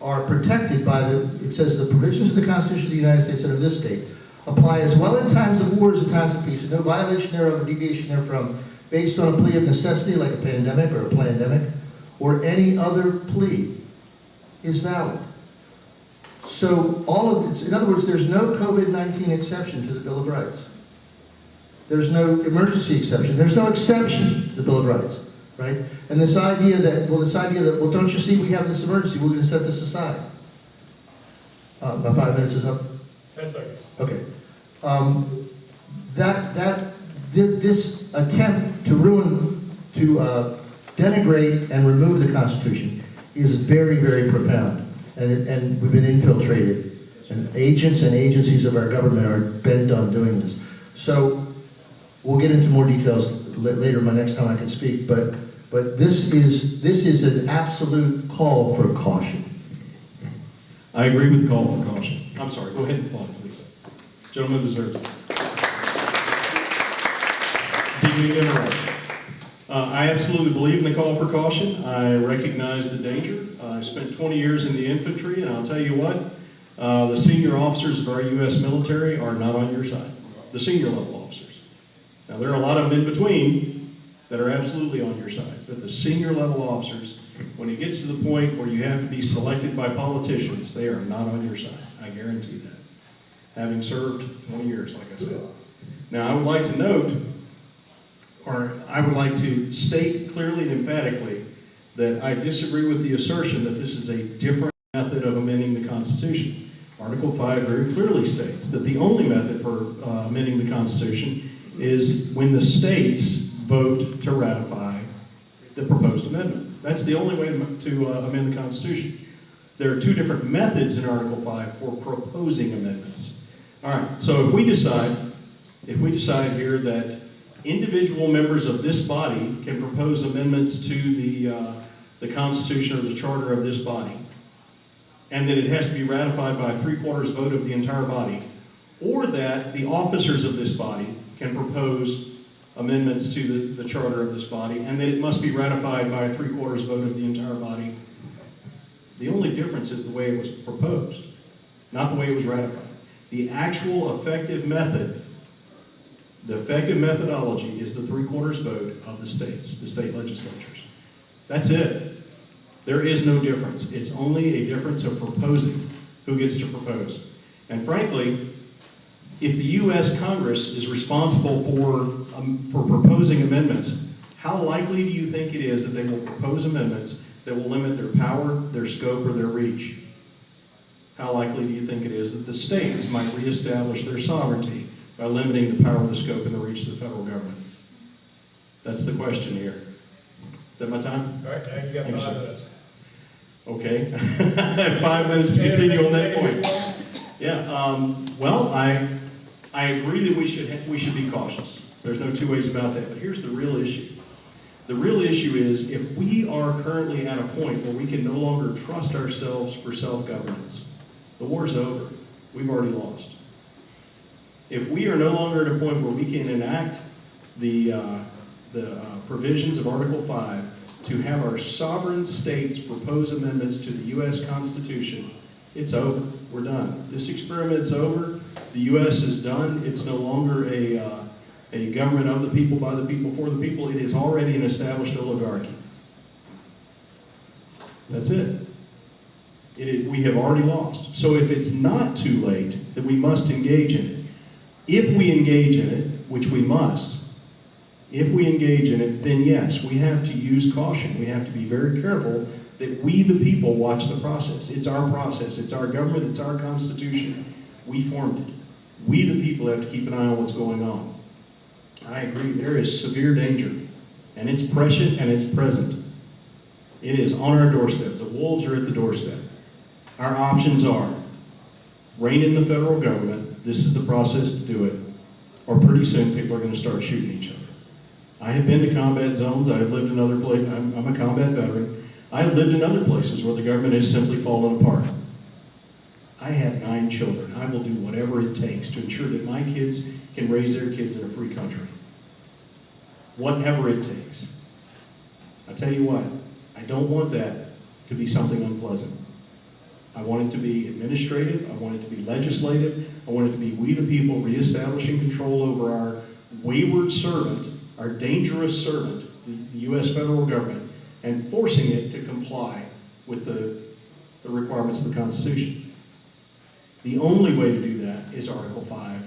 are protected by it says the provisions of the Constitution of the United States and of this state apply as well in times of war as in times of peace, and no violation thereof or deviation therefrom based on a plea of necessity like a pandemic or a plandemic or any other plea is valid. So all of this, in other words, there's no COVID-19 exception to the Bill of Rights. There's no emergency exception. There's no exception to the Bill of Rights, right? And this idea that, well, don't you see we have this emergency, we're going to set this aside. My 5 minutes is up. 10 seconds. Okay. This attempt to denigrate and remove the Constitution is very, very profound, and we've been infiltrated, and agents and agencies of our government are bent on doing this. So we'll get into more details later, my next time I can speak, but this is an absolute call for caution. I agree with the call for caution. I'm sorry, go ahead and pause, please. Gentleman deserves it. Deeply interrupt. I absolutely believe in the call for caution. I recognize the danger. I spent 20 years in the infantry, and I'll tell you what, the senior officers of our U.S. military are not on your side. The senior level officers. Now, there are a lot of them in between that are absolutely on your side, but the senior level officers, when it gets to the point where you have to be selected by politicians, they are not on your side. I guarantee that. Having served 20 years, like I said. Now, I would like to note, or I would like to state clearly and emphatically that I disagree with the assertion that this is a different method of amending the Constitution. Article 5 very clearly states that the only method for amending the Constitution is when the states vote to ratify the proposed amendment. That's the only way to amend the Constitution. There are two different methods in Article 5 for proposing amendments. All right, so if we decide here that individual members of this body can propose amendments to the Constitution or the Charter of this body, and that it has to be ratified by a 3/4 vote of the entire body, or that the officers of this body can propose amendments to the Charter of this body, and that it must be ratified by a 3/4 vote of the entire body. The only difference is the way it was proposed, not the way it was ratified. The actual effective method, the effective methodology is the 3/4 vote of the states, the state legislatures. That's it. There is no difference. It's only a difference of proposing, who gets to propose. And frankly, if the U.S. Congress is responsible for proposing amendments, how likely do you think it is that they will propose amendments that will limit their power, their scope, or their reach? How likely do you think it is that the states might reestablish their sovereignty by limiting the power, the scope, and the reach of the federal government? That's the question here. Is that my time? All right, now you got 5 minutes. Okay. I have 5 minutes to continue on that point. Yeah, well, I agree that we should be cautious. There's no two ways about that. But here's the real issue. The real issue is if we are currently at a point where we can no longer trust ourselves for self-governance, the war's over. We've already lost. If we are no longer at a point where we can enact the provisions of Article 5 to have our sovereign states propose amendments to the U.S. Constitution, it's over. We're done. This experiment's over. The U.S. is done. It's no longer a government of the people, by the people, for the people. It is already an established oligarchy. That's it. We have already lost. So if it's not too late, then we must engage in it. If we engage in it, which we must, If we engage in it, then yes, we have to use caution. We have to be very careful that we, the people, watch the process. It's our process. It's our government. It's our Constitution. We formed it. We, the people, have to keep an eye on what's going on. I agree. There is severe danger, and it's prescient and it's present. It is on our doorstep. The wolves are at the doorstep. Our options are rein in the federal government. This is the process to do it. Or pretty soon people are going to start shooting each other. I have been to combat zones. I have lived in other places. I'm a combat veteran. I have lived in other places where the government has simply fallen apart. I have 9 children. I will do whatever it takes to ensure that my kids can raise their kids in a free country. Whatever it takes. I tell you what, I don't want that to be something unpleasant. I want it to be administrative. I want it to be legislative. I want it to be we the people reestablishing control over our wayward servant, our dangerous servant, the U.S. federal government, and forcing it to comply with the requirements of the Constitution. The only way to do that is Article 5,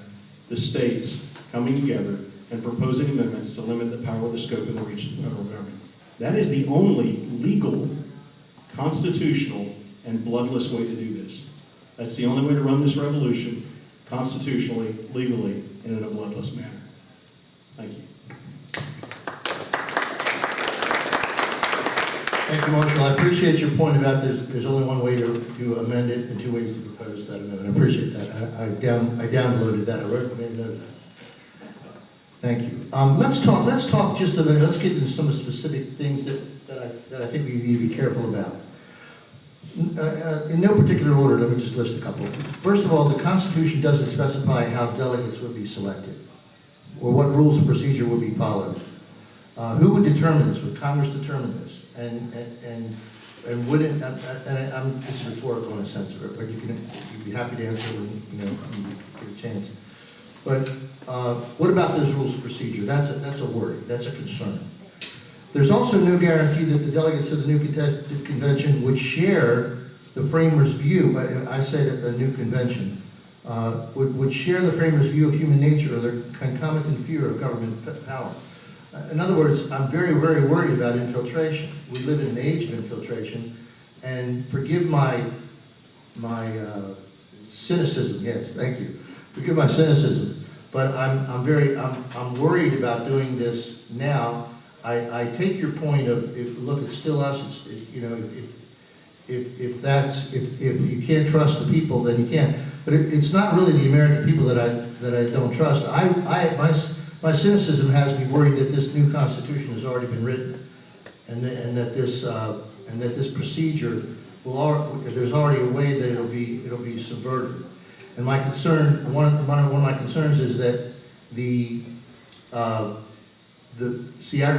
the states coming together and proposing amendments to limit the power, the scope, and the reach of the federal government. That is the only legal, constitutional, and bloodless way to do this. That's the only way to run this revolution constitutionally, legally, and in a bloodless manner. Thank you. Thank you, Marshall. I appreciate your point about there's only one way to amend it and 2 ways to propose that amendment. I appreciate that. I downloaded that. I wrote made a note of that. Thank you. Let's talk just a minute. Let's get into some of the specific things that I think we need to be careful about. In no particular order, let me just list a couple. First of all, the Constitution doesn't specify how delegates would be selected or what rules of procedure would be followed. Who would determine this? Would Congress determine this? And would it? And this is rhetorical in a sense of it, but you'd be happy to answer when you get a chance. But what about those rules of procedure? That's a worry. That's a concern. There's also no guarantee that the delegates of the new convention would share the framers' view. I say that the new convention would share the framers' view of human nature or their concomitant fear of government power. In other words, I'm very, very worried about infiltration. We live in an age of infiltration, and forgive my cynicism. Yes, thank you. Forgive my cynicism, but I'm worried about doing this now. I take your point of look, it's still us. If you can't trust the people, then you can't. But it's not really the American people that I don't trust. My cynicism has me worried that this new Constitution has already been written, and that this procedure there's already a way that it'll be subverted. And my concern, one of my concerns is that our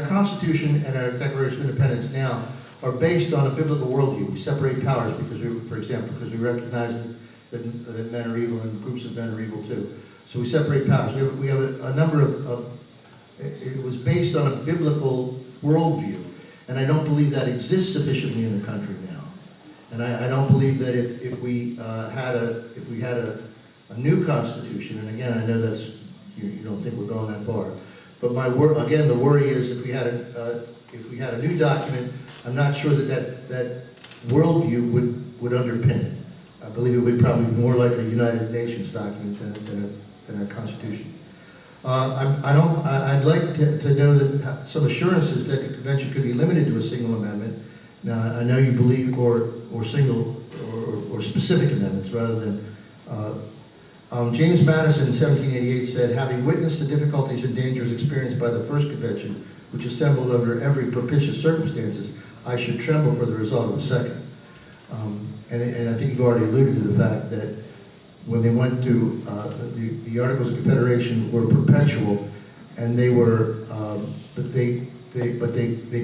Constitution and our Declaration of Independence now are based on a biblical worldview. We separate powers because we recognize that men are evil and groups of men are evil too. So we separate powers. We have a number of it was based on a biblical worldview, and I don't believe that exists sufficiently in the country now. And I don't believe that if we had a new Constitution, and again I know that's you don't think we're going that far, but the worry is if we had a new document, I'm not sure that worldview would underpin it. I believe it would probably be more like a United Nations document than our Constitution. I'd like to know that some assurances that the convention could be limited to a single amendment. Now, I know you believe or single or specific amendments rather than. James Madison in 1788 said, "Having witnessed the difficulties and dangers experienced by the first convention, which assembled under every propitious circumstances, I should tremble for the result of the second." And I think you've already alluded to the fact that when they went to the Articles of Confederation were perpetual, and they were, but they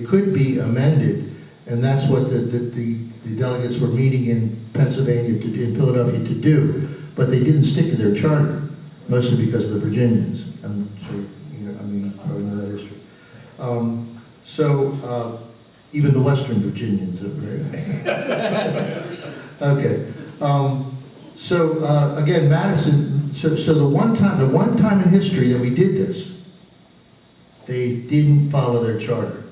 could be amended, and that's what the delegates were meeting in Pennsylvania, in Philadelphia, to do. But they didn't stick to their charter, mostly because of the Virginians. I'm sure you probably know that history. Even the Western Virginians are very okay. Again, Madison. So the one time in history that we did this, they didn't follow their charter.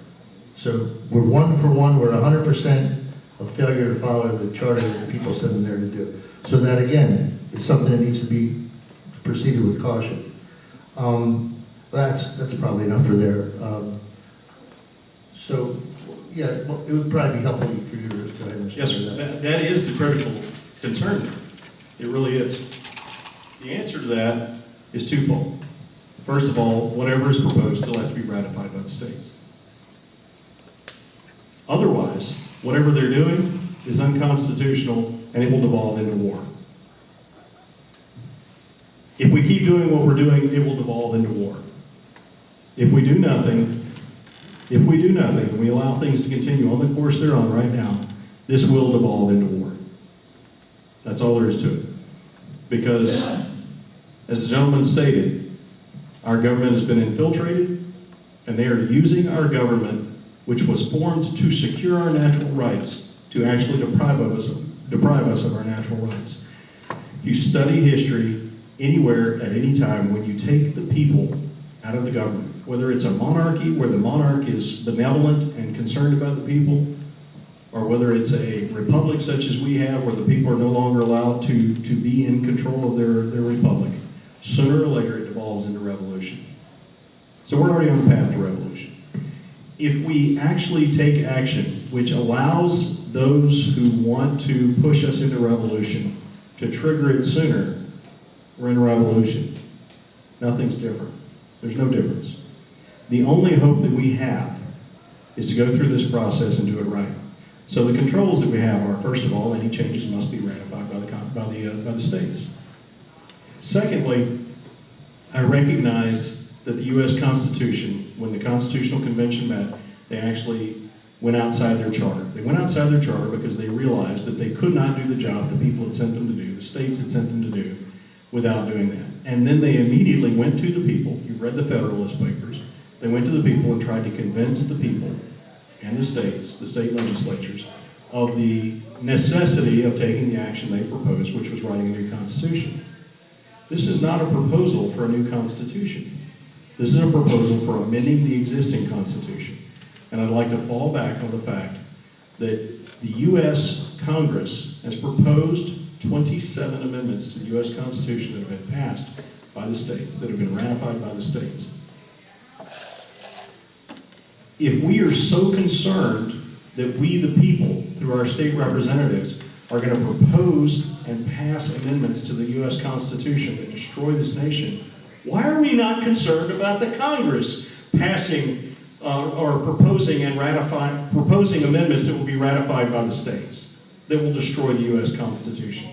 So we're 1 for 1, we're 100% of failure to follow the charter that the people sent them there to do. So that, again, is something that needs to be proceeded with caution. That's probably enough for there. So, yeah, well, it would probably be helpful for you to go ahead and Yes, sir. That is the critical concern. It really is. The answer to that is twofold. First of all, whatever is proposed still has to be ratified by the states. Otherwise, whatever they're doing is unconstitutional and it will devolve into war. If we keep doing what we're doing, it will devolve into war. If we do nothing, and we allow things to continue on the course they're on right now, this will devolve into war. That's all there is to it. Because, as the gentleman stated, our government has been infiltrated, and they are using our government, which was formed to secure our natural rights, to actually deprive us of our natural rights. If you study history anywhere at any time, when you take the people out of the government, whether it's a monarchy where the monarch is benevolent and concerned about the people, or whether it's a republic such as we have where the people are no longer allowed to be in control of their republic, sooner or later it devolves into revolution. So we're already on the path to revolution. If we actually take action which allows those who want to push us into revolution to trigger it sooner, we're in a revolution. Nothing's different. There's no difference. The only hope that we have is to go through this process and do it right. So the controls that we have are, first of all, any changes must be ratified by the states. Secondly, I recognize that the U.S. Constitution, when the Constitutional Convention met, they actually went outside their charter. They went outside their charter because they realized that they could not do the job the people had sent them to do, the states had sent them to do, without doing that. And then they immediately went to the people, you've read the Federalist Papers, they went to the people and tried to convince the people and the states, the state legislatures, of the necessity of taking the action they proposed, which was writing a new constitution. This is not a proposal for a new constitution. This is a proposal for amending the existing constitution. And I'd like to fall back on the fact that the U.S. Congress has proposed 27 amendments to the U.S. Constitution that have been passed by the states, that have been ratified by the states. If we are so concerned that we, the people, through our state representatives, are going to propose and pass amendments to the U.S. Constitution that destroy this nation, why are we not concerned about the Congress passing or proposing amendments that will be ratified by the states, that will destroy the U.S. Constitution?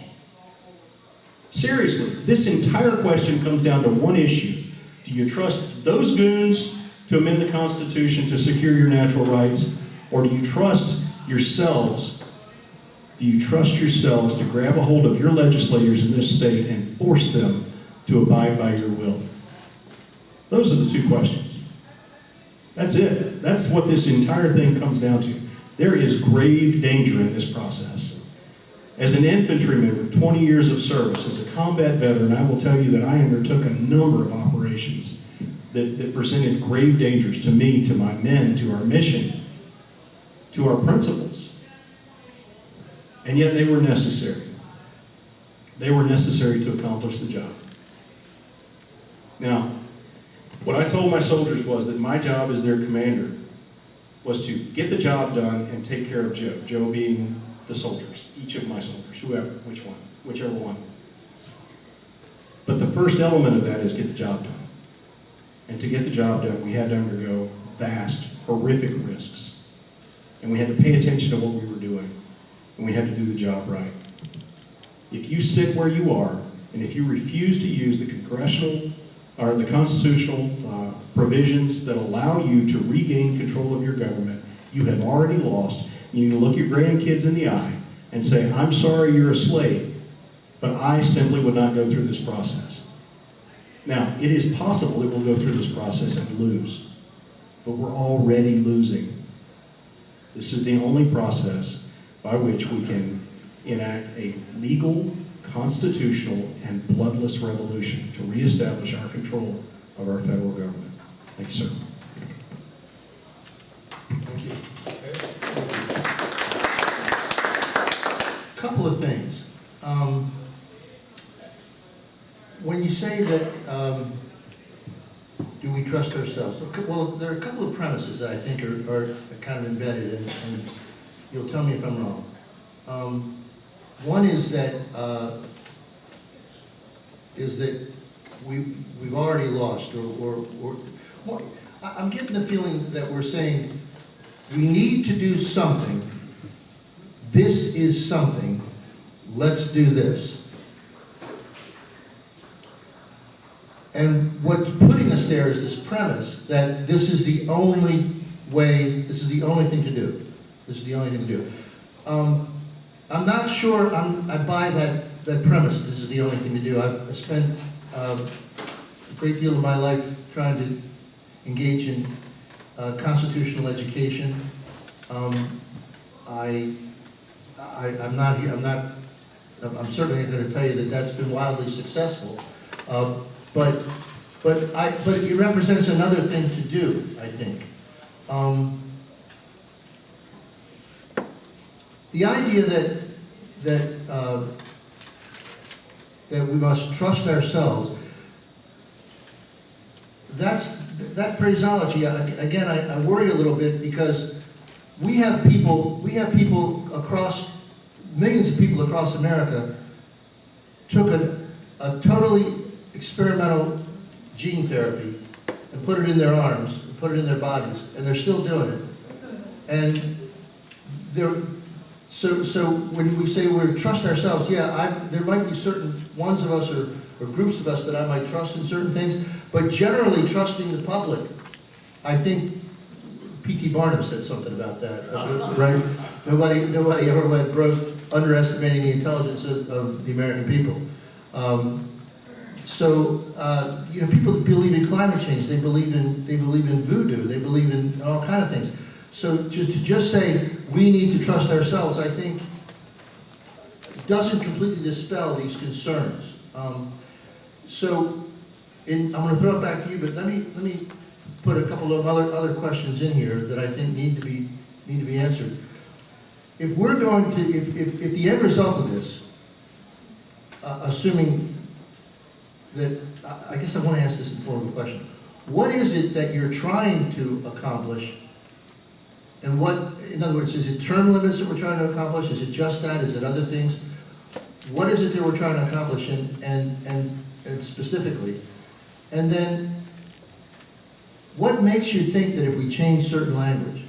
Seriously, this entire question comes down to one issue. Do you trust those goons to amend the Constitution to secure your natural rights, or do you trust yourselves? Do you trust yourselves to grab a hold of your legislators in this state and force them to abide by your will? Those are the two questions. That's it. That's what this entire thing comes down to. There is grave danger in this process. As an infantryman with 20 years of service, as a combat veteran, I will tell you that I undertook a number of operations that presented grave dangers to me, to my men, to our mission, to our principles. And yet they were necessary. They were necessary to accomplish the job. Now, what I told my soldiers was that my job as their commander was to get the job done and take care of Joe. Joe being the soldiers, each of my soldiers, whichever one. But the first element of that is get the job done. And to get the job done, we had to undergo vast, horrific risks. And we had to pay attention to what we were doing. And we had to do the job right. If you sit where you are, and if you refuse to use the congressional or the constitutional provisions that allow you to regain control of your government, you have already lost. You need to look your grandkids in the eye and say, I'm sorry you're a slave, but I simply would not go through this process. Now, it is possible that we'll go through this process and lose, but we're already losing. This is the only process by which we can enact a legal, constitutional, and bloodless revolution to reestablish our control of our federal government. Thank you, sir. say that, do we trust ourselves? Well, there are a couple of premises that I think are kind of embedded, and you'll tell me if I'm wrong. One is that we've already lost, or well, I'm getting the feeling that we're saying we need to do something. This is something. Let's do this. And what's putting us there is this premise that this is the only way, this is the only thing to do. This is the only thing to do. I'm not sure I buy that premise, this is the only thing to do. I've spent a great deal of my life trying to engage in constitutional education. I'm certainly going to tell you that that's been wildly successful. But it represents another thing to do, I think. The idea that we must trust ourselves, that phraseology, again, I worry a little bit, because we have people across, millions of people across America took a totally experimental gene therapy and put it in their arms, and put it in their bodies, and they're still doing it. And so when we say we trust ourselves, yeah, there might be certain ones of us or groups of us that I might trust in certain things, but generally trusting the public, I think P.T. Barnum said something about that, right? Nobody ever went broke underestimating the intelligence of the American people. You know, people that believe in climate change, they believe in voodoo, they believe in all kind of things. So to just say we need to trust ourselves, I think, doesn't completely dispel these concerns. I'm going to throw it back to you, but let me put a couple of other questions in here that I think need to be answered. If we're going to, if the end result of this, assuming that, I guess I want to ask this in the form of a question. What is it that you're trying to accomplish? And what, in other words, is it term limits that we're trying to accomplish? Is it just that? Is it other things? What is it that we're trying to accomplish, and specifically? And then, what makes you think that if we change certain language,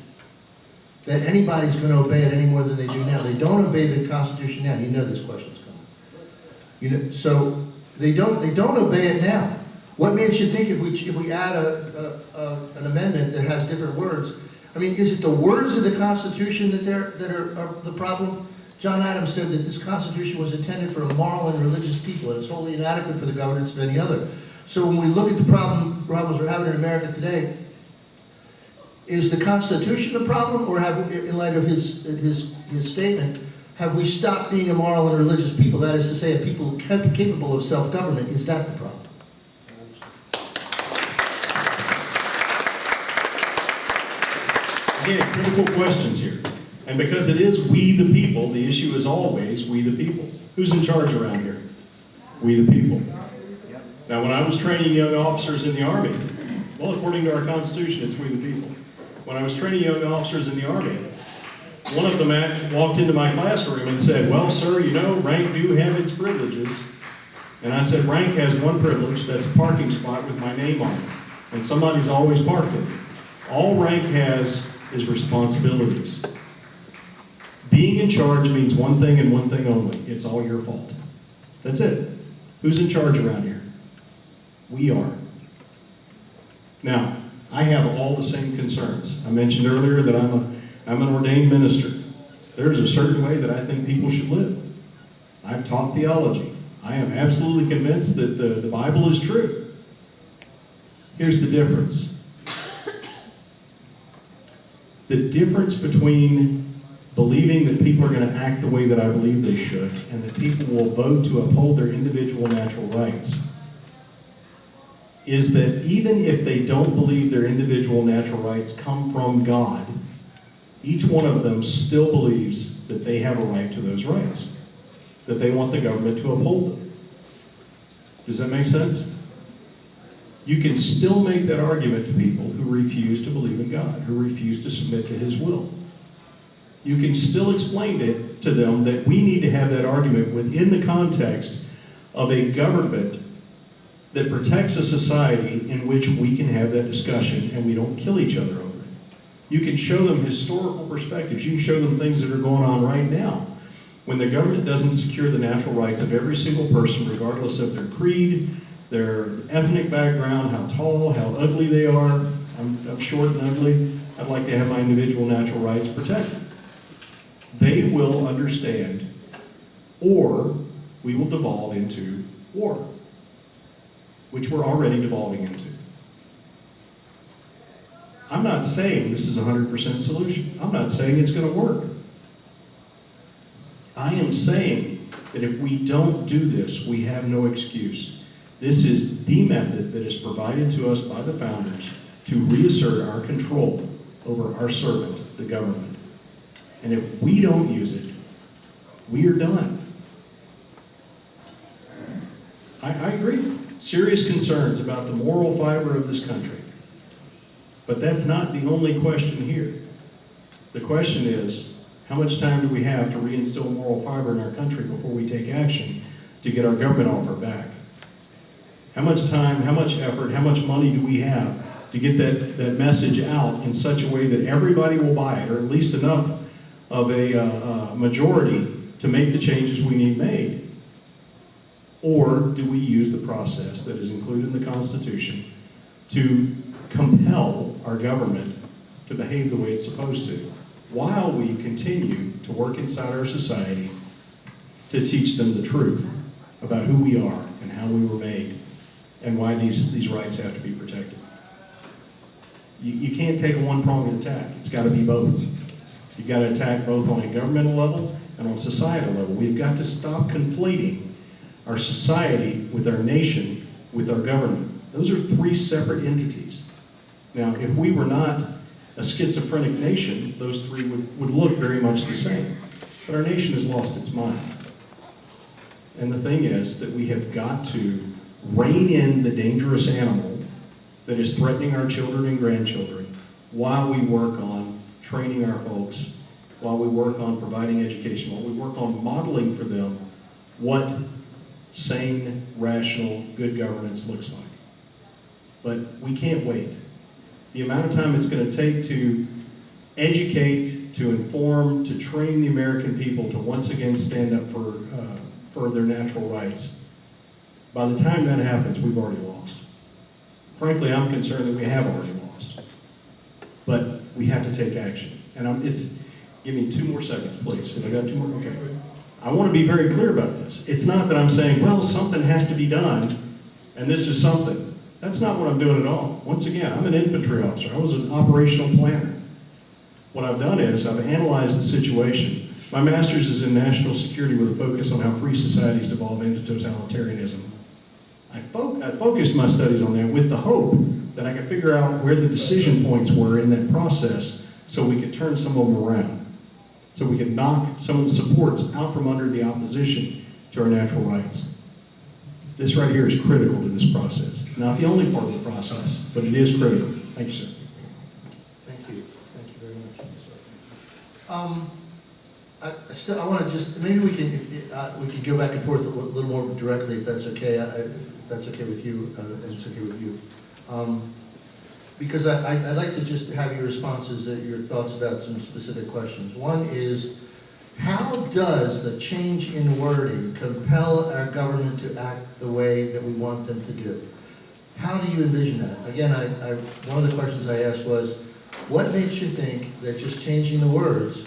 that anybody's going to obey it any more than they do now? They don't obey the Constitution now. You know this question's coming. You know, so they don't obey it now. What makes you think if we add an amendment that has different words? I mean, is it the words of the Constitution that are the problem? John Adams said that this Constitution was intended for a moral and religious people, and it's wholly inadequate for the governance of any other. So when we look at the problems we're having in America today, is the Constitution the problem, or in light of his statement, have we stopped being a moral and religious people? That is to say, a people capable of self-government. Is that the problem? Again, critical questions here. And because it is we the people, the issue is always we the people. Who's in charge around here? We the people. Now, when I was training young officers in the Army, well, according to our Constitution, it's we the people. When I was training young officers in the Army, one of them walked into my classroom and said, well, sir, you know, rank do have its privileges. And I said, rank has one privilege, that's a parking spot with my name on it. And somebody's always parked it. All rank has is responsibilities. Being in charge means one thing and one thing only. It's all your fault. That's it. Who's in charge around here? We are. Now, I have all the same concerns. I mentioned earlier that I'm an ordained minister. There's a certain way that I think people should live. I've taught theology. I am absolutely convinced that the Bible is true. Here's the difference. The difference between believing that people are going to act the way that I believe they should and that people will vote to uphold their individual natural rights is that even if they don't believe their individual natural rights come from God, each one of them still believes that they have a right to those rights, that they want the government to uphold them. Does that make sense? You can still make that argument to people who refuse to believe in God, who refuse to submit to His will. You can still explain it to them that we need to have that argument within the context of a government that protects a society in which we can have that discussion and we don't kill each other over it. You can show them historical perspectives. You can show them things that are going on right now. When the government doesn't secure the natural rights of every single person, regardless of their creed, their ethnic background, how tall, how ugly they are. I'm short and ugly. I'd like to have my individual natural rights protected. They will understand, or we will devolve into war, which we're already devolving into. I'm not saying this is a 100% solution. I'm not saying it's going to work. I am saying that if we don't do this, we have no excuse. This is the method that is provided to us by the founders to reassert our control over our servant, the government. And if we don't use it, we are done. I agree. Serious concerns about the moral fiber of this country. But that's not the only question here. The question is, how much time do we have to reinstill moral fiber in our country before we take action to get our government off our back? How much time, how much effort, how much money do we have to get that message out in such a way that everybody will buy it, or at least enough of a majority to make the changes we need made? Or do we use the process that is included in the Constitution to compel our government to behave the way it's supposed to, while we continue to work inside our society to teach them the truth about who we are and how we were made and why these rights have to be protected? You can't take a one-pronged attack. It's got to be both. You've got to attack both on a governmental level and on a societal level. We've got to stop conflating our society with our nation, with our government. Those are three separate entities. Now, if we were not a schizophrenic nation, those three would look very much the same. But our nation has lost its mind. And the thing is that we have got to rein in the dangerous animal that is threatening our children and grandchildren while we work on training our folks, while we work on providing education, while we work on modeling for them what sane, rational, good governance looks like. But we can't wait. The amount of time it's going to take to educate, to inform, to train the American people to once again stand up for their natural rights, by the time that happens, we've already lost. Frankly, I'm concerned that we have already lost. But we have to take action. And give me 2 more seconds, please. Have I got 2 more? Okay. I want to be very clear about this. It's not that I'm saying, well, something has to be done, and this is something. That's not what I'm doing at all. Once again, I'm an infantry officer. I was an operational planner. What I've done is I've analyzed the situation. My master's is in national security with a focus on how free societies devolve into totalitarianism. I focused my studies on that with the hope that I could figure out where the decision points were in that process so we could turn some of them around, so we could knock some of the supports out from under the opposition to our natural rights. This right here is critical to this process. It's not the only part of the process, but it is critical. Thank you, sir. Thank you. Thank you very much. I want to just, maybe we can go back and forth a little more directly, if that's okay. If that's okay with you, and it's okay with you. Because I'd like to just have your responses, your thoughts about some specific questions. One is, how does the change in wording compel our government to act the way that we want them to do? How do you envision that? Again, one of the questions I asked was, what makes you think that just changing the words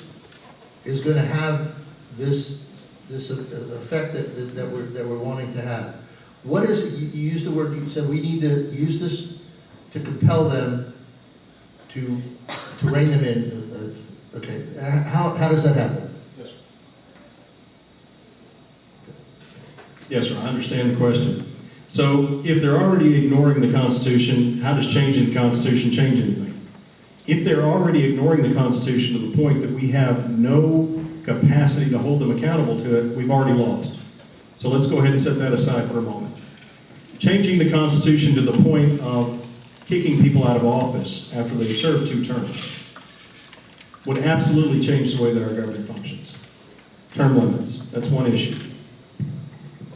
is going to have this effect that we're wanting to have? What is it? You used the word, you said we need to use this to compel them to rein them in. Okay, how does that happen? Yes, sir. Yes, sir, I understand the question. So if they're already ignoring the Constitution, how does changing the Constitution change anything? If they're already ignoring the Constitution to the point that we have no capacity to hold them accountable to it, we've already lost. So let's go ahead and set that aside for a moment. changing the Constitution to the point of kicking people out of office after they've served 2 terms would absolutely change the way that our government functions. Term limits, that's one issue.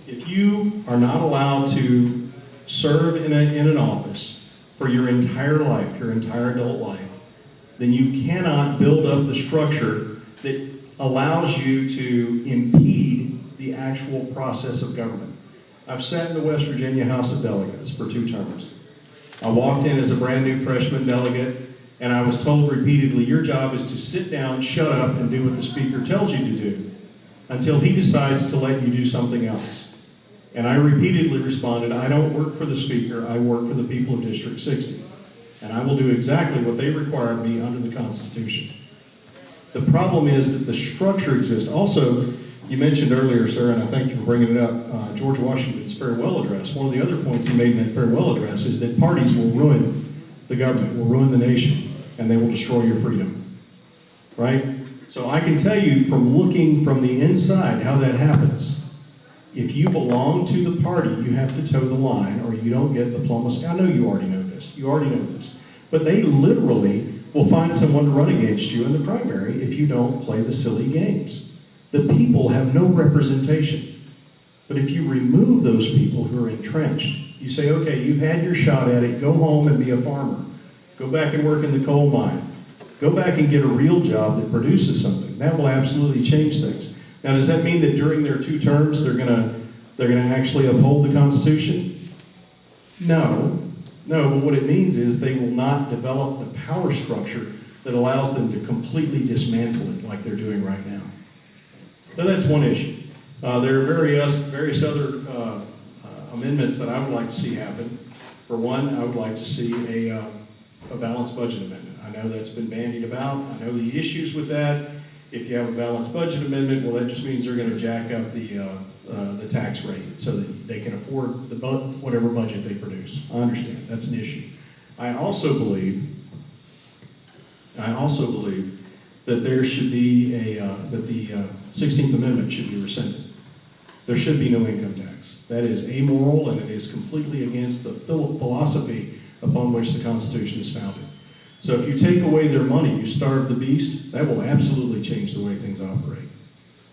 If you are not allowed to serve in an office for your entire life, your entire adult life, then you cannot build up the structure that allows you to impede the actual process of government. I've sat in the West Virginia House of Delegates for 2 terms. I walked in as a brand new freshman delegate, and I was told repeatedly, your job is to sit down, shut up, and do what the speaker tells you to do until he decides to let you do something else. And I repeatedly responded, I don't work for the speaker, I work for the people of District 60. And I will do exactly what they require of me under the Constitution. The problem is that the structure exists. Also, you mentioned earlier, sir, and I thank you for bringing it up, George Washington's farewell address. One of the other points he made in that farewell address is that parties will ruin the government, will ruin the nation, and they will destroy your freedom. Right? So I can tell you from looking from the inside how that happens. If you belong to the party, you have to toe the line or you don't get diplomacy. I know you already know this. You already know this. But they literally will find someone to run against you in the primary if you don't play the silly games. The people have no representation. But if you remove those people who are entrenched, you say, okay, you've had your shot at it, go home and be a farmer. Go back and work in the coal mine. Go back and get a real job that produces something. That will absolutely change things. Now, does that mean that during their 2 terms they're gonna actually uphold the Constitution? No. No, but what it means is they will not develop the power structure that allows them to completely dismantle it like they're doing right now. So that's one issue. There are various other amendments that I would like to see happen. For one, I would like to see a balanced budget amendment. I know that's been bandied about. I know the issues with that. If you have a balanced budget amendment, well, that just means they're going to jack up the tax rate so that they can afford whatever budget they produce. I understand. That's an issue. I also believe that there should be that the 16th Amendment should be rescinded. There should be no income tax. That is amoral, and it is completely against the philosophy upon which the Constitution is founded. So if you take away their money, you starve the beast, that will absolutely change the way things operate.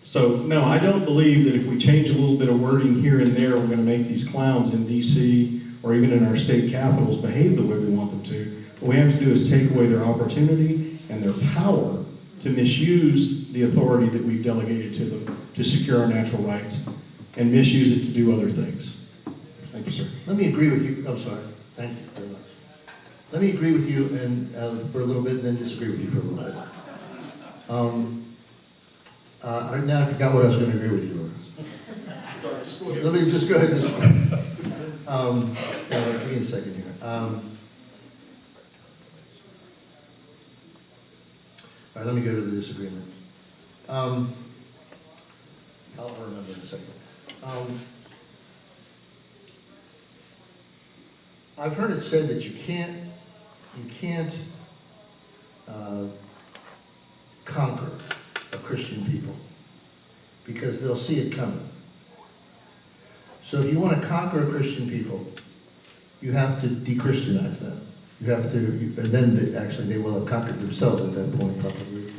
So, no, I don't believe that if we change a little bit of wording here and there, we're going to make these clowns in D.C. or even in our state capitals behave the way we want them to. What we have to do is take away their opportunity and their power to misuse the authority that we've delegated to them to secure our natural rights and misuse it to do other things. Thank you, sir. Let me agree with you. I'm sorry. Thank you very much. Let me agree with you and for a little bit and then disagree with you for a little bit. Now I forgot what I was going to agree with you on. Let me just go ahead this way. Give me a second here. All right, let me go to the disagreement. I'll remember in a second. I've heard it said that you can't conquer a Christian people because they'll see it coming. So if you want to conquer a Christian people, you have to de-Christianize them. You have to, and then they will have conquered themselves at that point, probably.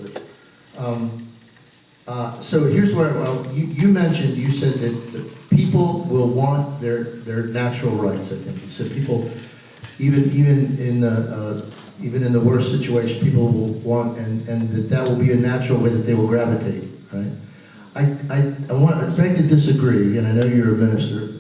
But so here's where you said that people will want their natural rights. I think you said people, even in the worst situation, people will want, and that will be a natural way that they will gravitate. Right? I beg to disagree, and I know you're a minister,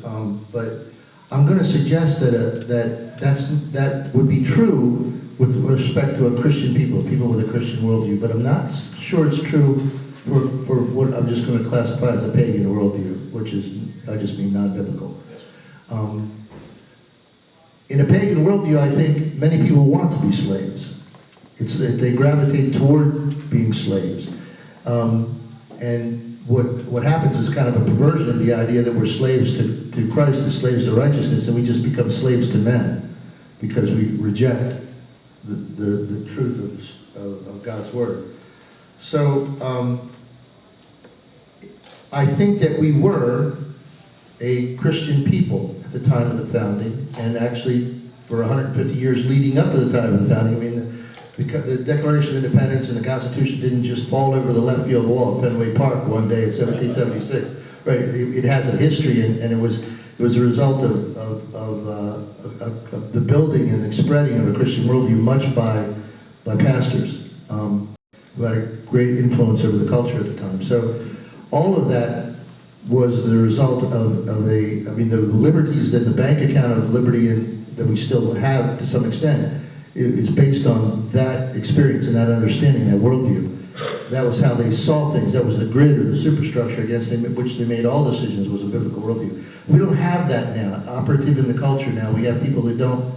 but I'm going to suggest that would be true with respect to a Christian people with a Christian worldview, but I'm not sure it's true for what I'm just going to classify as a pagan worldview, which is, I just mean non-biblical. In a pagan worldview, I think many people want to be slaves. They gravitate toward being slaves. And what happens is kind of a perversion of the idea that we're slaves to Christ, and slaves to righteousness, and we just become slaves to men because we reject the truth of God's Word. So I think that we were a Christian people at the time of the founding, and actually for 150 years leading up to the time of the founding. I mean, the Declaration of Independence and the Constitution didn't just fall over the left field wall at Fenway Park one day in 1776. Right? It has a history, and it was a result of the building and the spreading of a Christian worldview, much by pastors who had a great influence over the culture at the time. So all of that was the result of the liberties that the bank account of liberty that we still have to some extent is based on that experience and that understanding, that worldview. That was how they saw things. That was the grid or the superstructure against which they made all decisions, was a biblical worldview. We don't have that now. Operative in the culture now, we have people who don't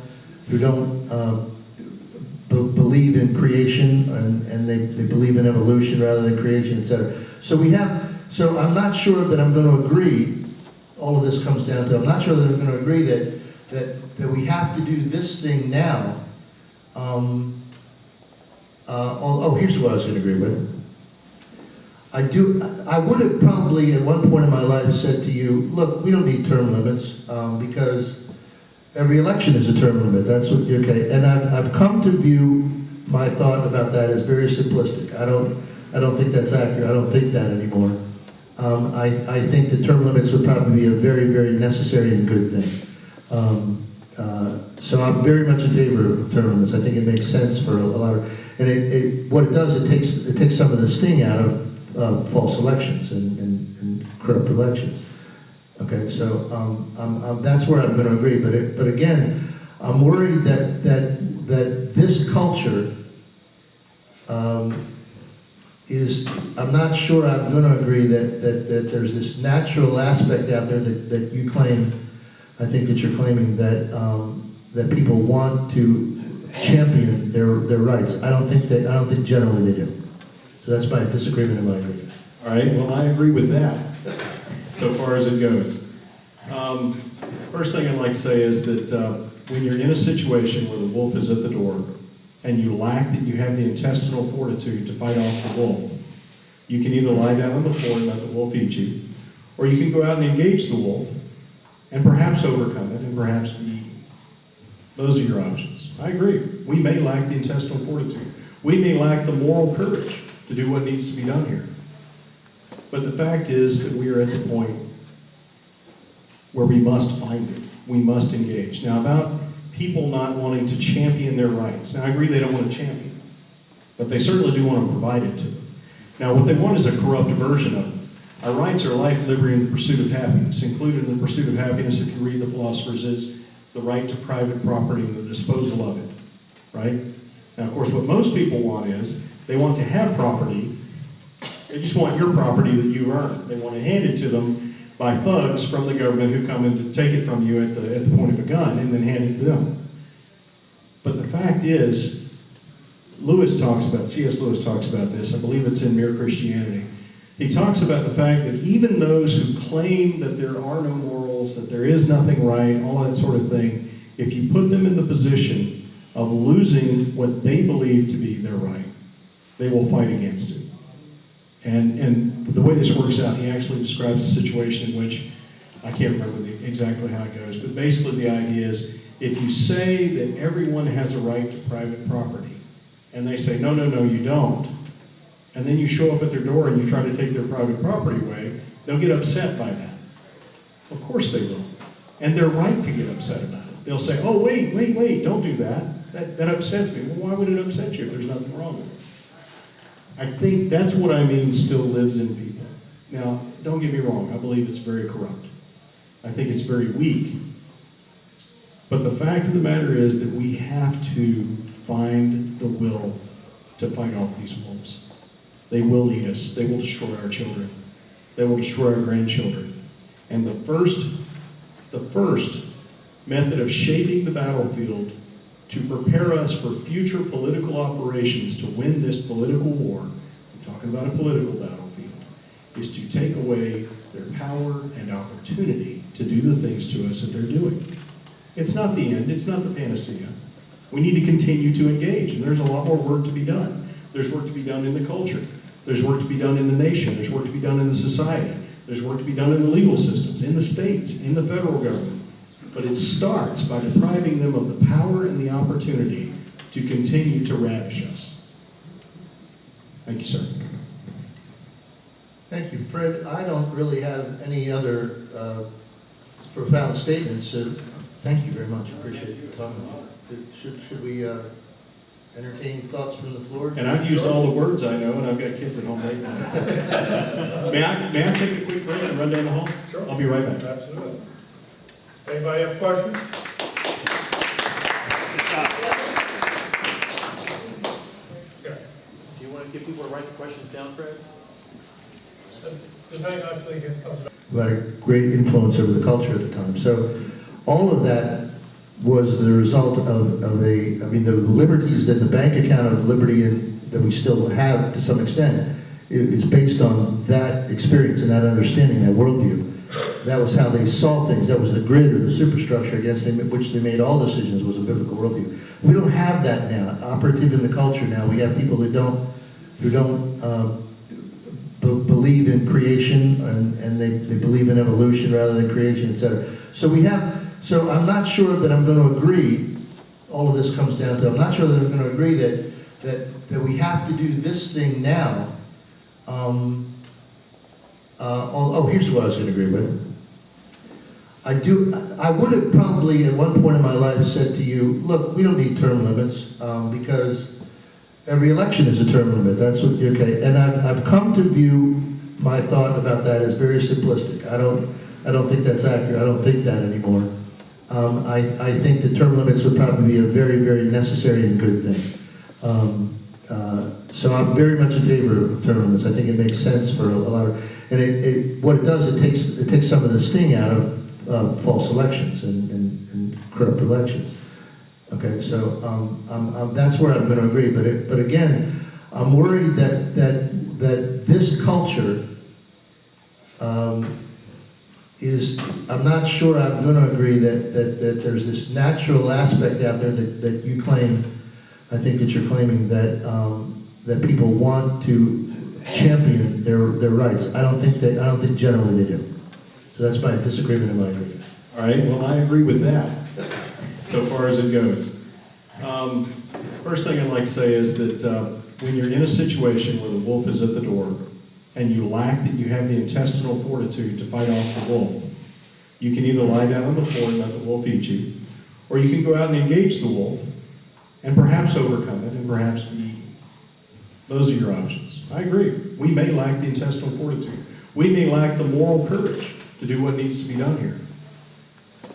believe in creation, and they believe in evolution rather than creation, etc. So I'm not sure that I'm going to agree. All of this comes down to, I'm not sure that I'm going to agree that we have to do this thing now. Here's what I was going to agree with. I would have probably at one point in my life said to you, look, we don't need term limits because every election is a term limit. That's what, okay. And I've come to view my thought about that as very simplistic. I don't think that's accurate. I don't think that anymore. I think that term limits would probably be a very, very necessary and good thing. So I'm very much in favor of term limits. I think it makes sense for a lot of, and what it does, it takes some of the sting out of false elections and corrupt elections. Okay, so that's where I'm going to agree. But again, I'm worried that this culture I'm not sure I'm going to agree that there's this natural aspect out there that you claim. I think that you're claiming that people want to champion their rights. I don't think generally they do. So that's my disagreement in my agreement. All right. Well, I agree with that, so far as it goes. First thing I'd like to say is that when you're in a situation where the wolf is at the door, and you have the intestinal fortitude to fight off the wolf, you can either lie down on the floor and let the wolf eat you, or you can go out and engage the wolf and perhaps overcome it and perhaps be eaten. Those are your options. I agree. We may lack the intestinal fortitude. We may lack the moral courage to do what needs to be done here. But the fact is that we are at the point where we must find it. We must engage. Now, about people not wanting to champion their rights. Now, I agree they don't want to champion it, but they certainly do want to provide it to them. Now, what they want is a corrupt version of it. Our rights are life, liberty, and the pursuit of happiness. Included in the pursuit of happiness, if you read the philosophers, is the right to private property and the disposal of it, right? Now, of course, what most people want is they want to have property. They just want your property that you earned. They want to hand it to them by thugs from the government who come in to take it from you at the point of a gun and then hand it to them. But the fact is, C.S. Lewis talks about this, I believe it's in Mere Christianity. He talks about the fact that even those who claim that there are no morals, that there is nothing right, all that sort of thing, if you put them in the position of losing what they believe to be their right, they will fight against it. And the way this works out, he actually describes a situation in which, I can't remember exactly how it goes, but basically the idea is, if you say that everyone has a right to private property, and they say, no, you don't, and then you show up at their door and you try to take their private property away, they'll get upset by that. Of course they will. And they're right to get upset about it. They'll say, oh, wait, don't do that. That upsets me. Well, why would it upset you if there's nothing wrong with it? I think that's what I mean still lives in people. Now, don't get me wrong. I believe it's very corrupt. I think it's very weak. But the fact of the matter is that we have to find the will to fight off these wolves. They will eat us. They will destroy our children. They will destroy our grandchildren. And the first method of shaping the battlefield to prepare us for future political operations to win this political war, I'm talking about a political battlefield, is to take away their power and opportunity to do the things to us that they're doing. It's not the end. It's not the panacea. We need to continue to engage, and there's a lot more work to be done. There's work to be done in the culture. There's work to be done in the nation. There's work to be done in the society. There's work to be done in the legal systems, in the states, in the federal government. but it starts by depriving them of the power and the opportunity to continue to ravish us. Thank you, sir. Thank you, Fred. I don't really have any other profound statements. Thank you very much. Appreciate you talking about it. Should we entertain thoughts from the floor? And I've used all the words I know, and I've got kids at home right now. May I take a quick break and run down the hall? Sure. I'll be right back. Absolutely. Anybody have questions? Okay. Do you want to get people to write the questions down, Fred? The thing actually comes back. About a great influence over the culture at the time. So all of that was the result of the liberties that the bank account of liberty that we still have to some extent is based on that experience and that understanding, that worldview. That was how they saw things. That was the grid or the superstructure against which they made all decisions, was a biblical worldview. We don't have that now. Operative in the culture now, we have people who don't believe in creation and they believe in evolution rather than creation, etc. So I'm not sure that I'm going to agree. All of this comes down to I'm not sure that I'm going to agree that we have to do this thing now. Here's what I was going to agree with. I would have probably at one point in my life said to you, look, we don't need term limits because every election is a term limit. That's what, okay. And I've come to view my thought about that as very simplistic. I don't think that's accurate. I don't think that anymore. I think that term limits would probably be a very, very necessary and good thing. So I'm very much in favor of term limits. I think it makes sense for a lot of, and what it does, it takes some of the sting out of false elections and corrupt elections. Okay, so that's where I'm going to agree. But again, I'm worried that this culture I'm not sure I'm going to agree that there's this natural aspect out there that you claim. I think that you're claiming that people want to champion their rights. I don't think generally they do. So that's my disagreement and my agreement. All right. Well, I agree with that. So far as it goes. First thing I'd like to say is that when you're in a situation where the wolf is at the door and you have the intestinal fortitude to fight off the wolf, you can either lie down on the floor and let the wolf eat you, or you can go out and engage the wolf and perhaps overcome it and perhaps be eaten. Those are your options. I agree. We may lack the intestinal fortitude. We may lack the moral courage to do what needs to be done here.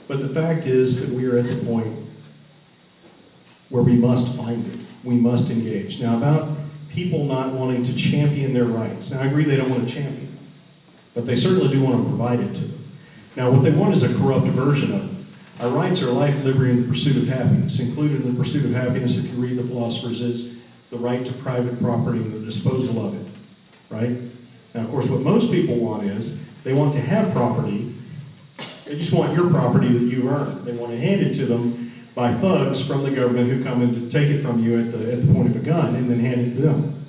But the fact is that we are at the point where we must find it. We must engage. Now, about people not wanting to champion their rights. Now, I agree they don't want to champion them, but they certainly do want to provide it to them. Now, what they want is a corrupt version of it. Our rights are life, liberty, and the pursuit of happiness. Included in the pursuit of happiness, if you read the philosophers, is the right to private property and the disposal of it, right? Now, of course, what most people want is they want to have property. They just want your property that you earned. They want to hand it to them by thugs from the government who come in to take it from you at the point of a gun and then hand it to them.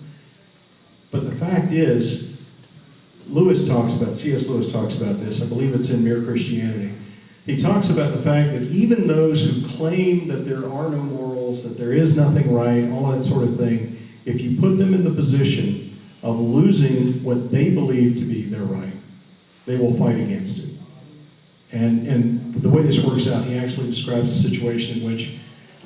But the fact is, C.S. Lewis talks about this. I believe it's in Mere Christianity. He talks about the fact that even those who claim that there are no morals, that there is nothing right, all that sort of thing, if you put them in the position of losing what they believe to be their right, they will fight against it. And the way this works out, he actually describes a situation in which,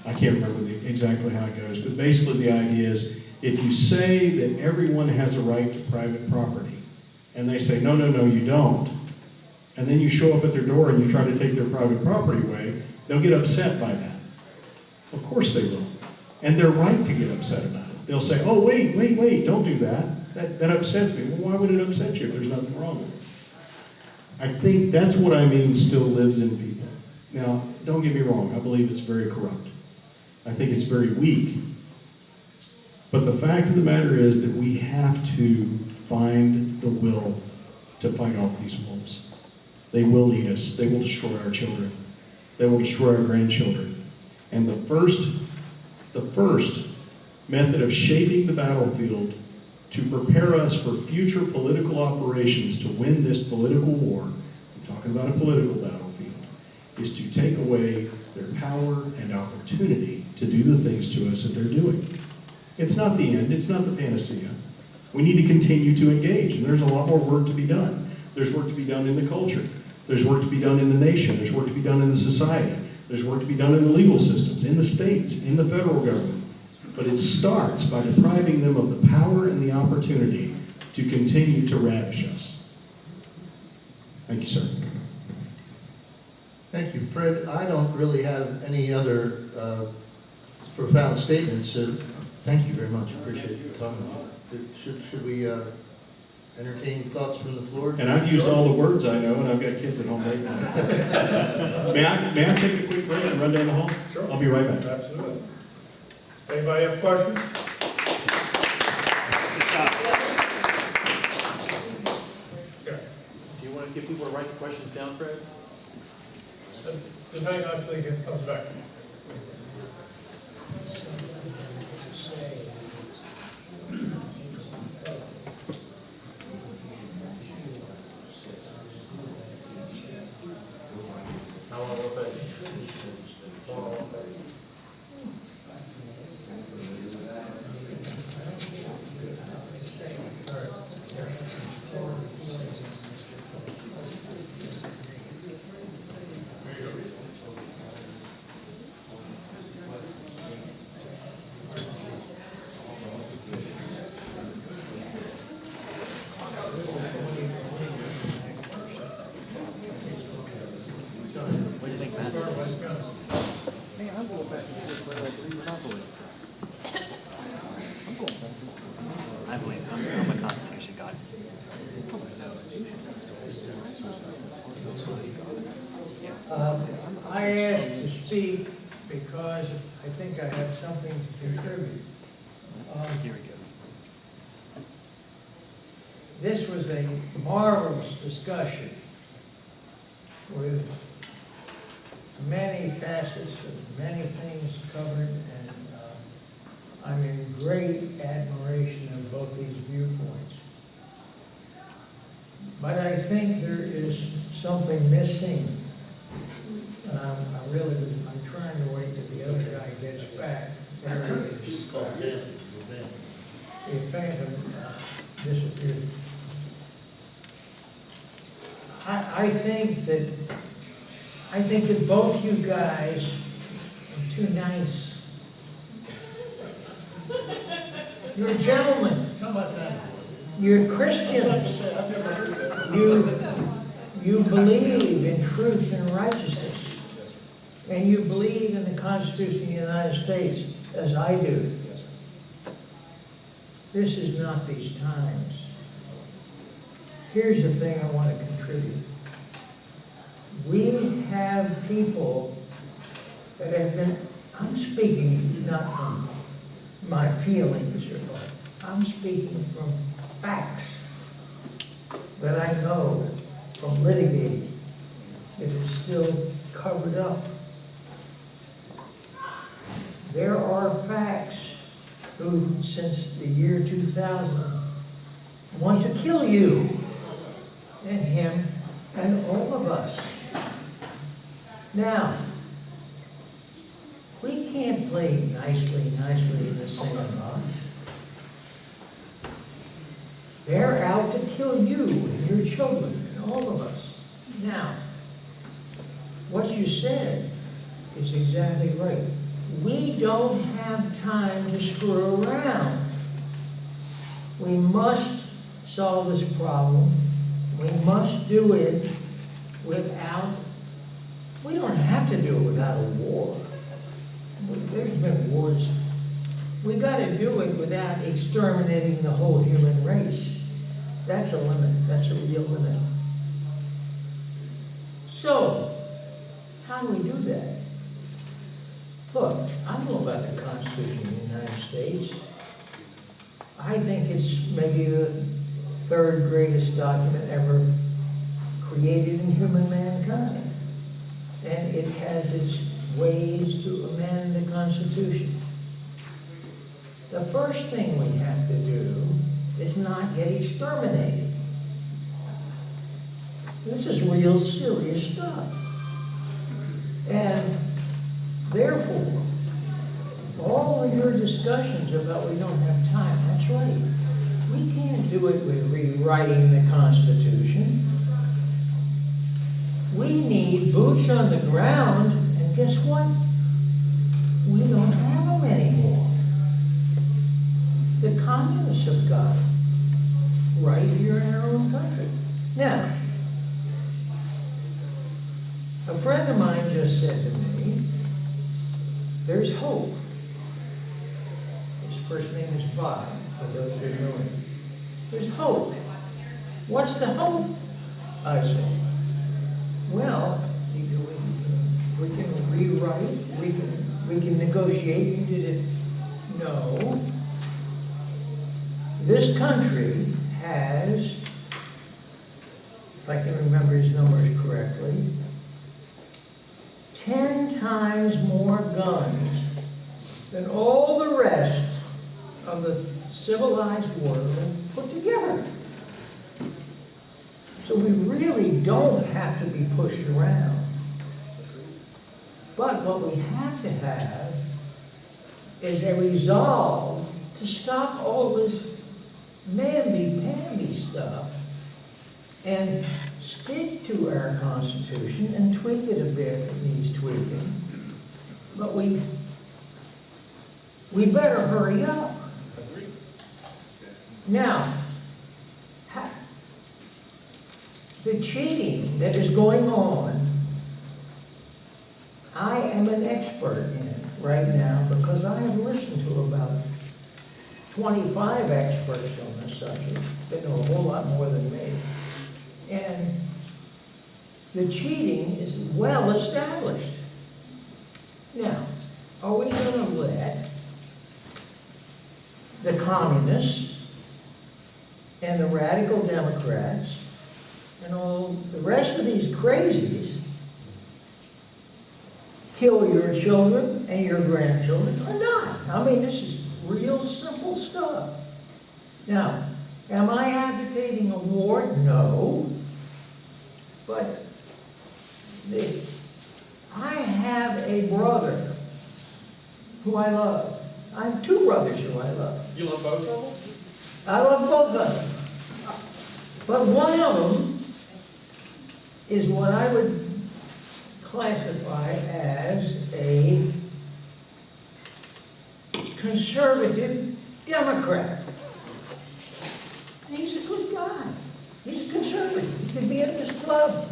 I can't remember exactly how it goes, but basically the idea is, if you say that everyone has a right to private property, and they say, no, you don't, and then you show up at their door and you try to take their private property away, they'll get upset by that. Of course they will. And they're right to get upset about it. They'll say, oh, wait, don't do that. That upsets me. Well, why would it upset you if there's nothing wrong with it? I think that's what I mean still lives in people. Now, don't get me wrong. I believe it's very corrupt. I think it's very weak. But the fact of the matter is that we have to find the will to fight off these wolves. They will eat us. They will destroy our children. They will destroy our grandchildren. And the first method of shaping the battlefield to prepare us for future political operations to win this political war, I'm talking about a political battlefield, is to take away their power and opportunity to do the things to us that they're doing. It's not the end, it's not the panacea. We need to continue to engage, and there's a lot more work to be done. There's work to be done in the culture. There's work to be done in the nation. There's work to be done in the society. There's work to be done in the legal systems, in the states, in the federal government. But it starts by depriving them of the power and the opportunity to continue to ravish us. Thank you, sir. Thank you, Fred. I don't really have any other profound statements. Thank you very much. Appreciate you talking. Should we entertain thoughts from the floor? And I've used all the words I know, and I've got kids at home right now. May I take a quick break and run down the hall? Sure. I'll be right back. Absolutely. Anybody have questions? Okay. Do you want to get people to write the questions down, Fred? Just hang on until he comes back. I'm a Constitution guy. I asked to speak because I think I have something to contribute. Here he goes. This was a marvelous discussion with many facets and many things covered, and I'm in great admiration of both these viewpoints. But I think there is something missing. And I'm trying to wait till the other guy gets back. There he is. The phantom disappeared. I think that both you guys are too nice. You're gentlemen. How about that? You're Christians. I'd like to say, I've never heard that. You believe in truth and righteousness. And you believe in the Constitution of the United States, as I do. This is not these times. Here's the thing I want to contribute. We have people that have been, I'm speaking not from my feelings or what, I'm speaking from facts that I know from litigating that is still covered up. There are facts who, since the year 2000, want to kill you and him and all of us. Now, we can't play nicely in the sandbox. They're out to kill you and your children and all of us. Now, what you said is exactly right. We don't have time to screw around. We must solve this problem. We must do it without, we don't have to do it without a war. There's been wars. We got to do it without exterminating the whole human race. That's a limit. That's a real limit. So, how do we do that? Look, I know about the Constitution of the United States. I think it's maybe the third greatest document ever created in human mankind. And it has its ways to amend the Constitution. The first thing we have to do is not get exterminated. This is real serious stuff. And therefore, all of your discussions about we don't have time, that's right. We can't do it with rewriting the Constitution. We need boots on the ground, and guess what? We don't have them anymore. The communists have got them right here in our own country. Now, a friend of mine just said to me, there's hope. His first name is Bob, for those who know him. There's hope. What's the hope? I said, well, we can rewrite, we can negotiate. You did it. No. This country has, if I can remember his numbers correctly, 10 times more guns than all the rest of the civilized world put together. So we really don't have to be pushed around. But what we have to have is a resolve to stop all this mamby-pamby stuff and stick to our Constitution and tweak it a bit if it needs tweaking. But we better hurry up. Now, the cheating that is going on, I am an expert in it right now because I have listened to about 25 experts on this subject that know a whole lot more than me. And the cheating is well established. Now, are we going to let the communists and the radical Democrats and all the rest of these crazies kill your children and your grandchildren or not? I mean, this is real simple stuff. Now, am I advocating a war? No. But I have a brother who I love. I have two brothers who I love. You love both of them? I love both of them. But one of them is what I would classify as a conservative Democrat. And he's a good guy. He's a conservative. He could be in this club.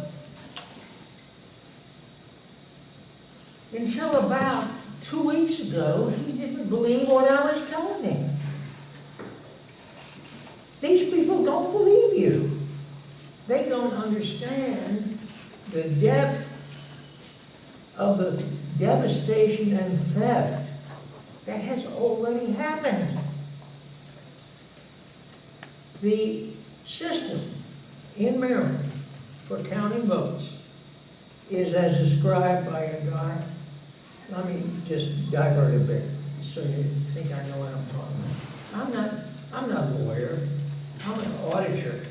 Until about 2 weeks ago, he didn't believe what I was telling him. These people don't believe you. They don't understand the depth of the devastation and theft that has already happened. The system in Maryland for counting votes is as described by a guy. Let me just divert a bit so you think I know what I'm talking about. I'm not a lawyer. I'm an auditor.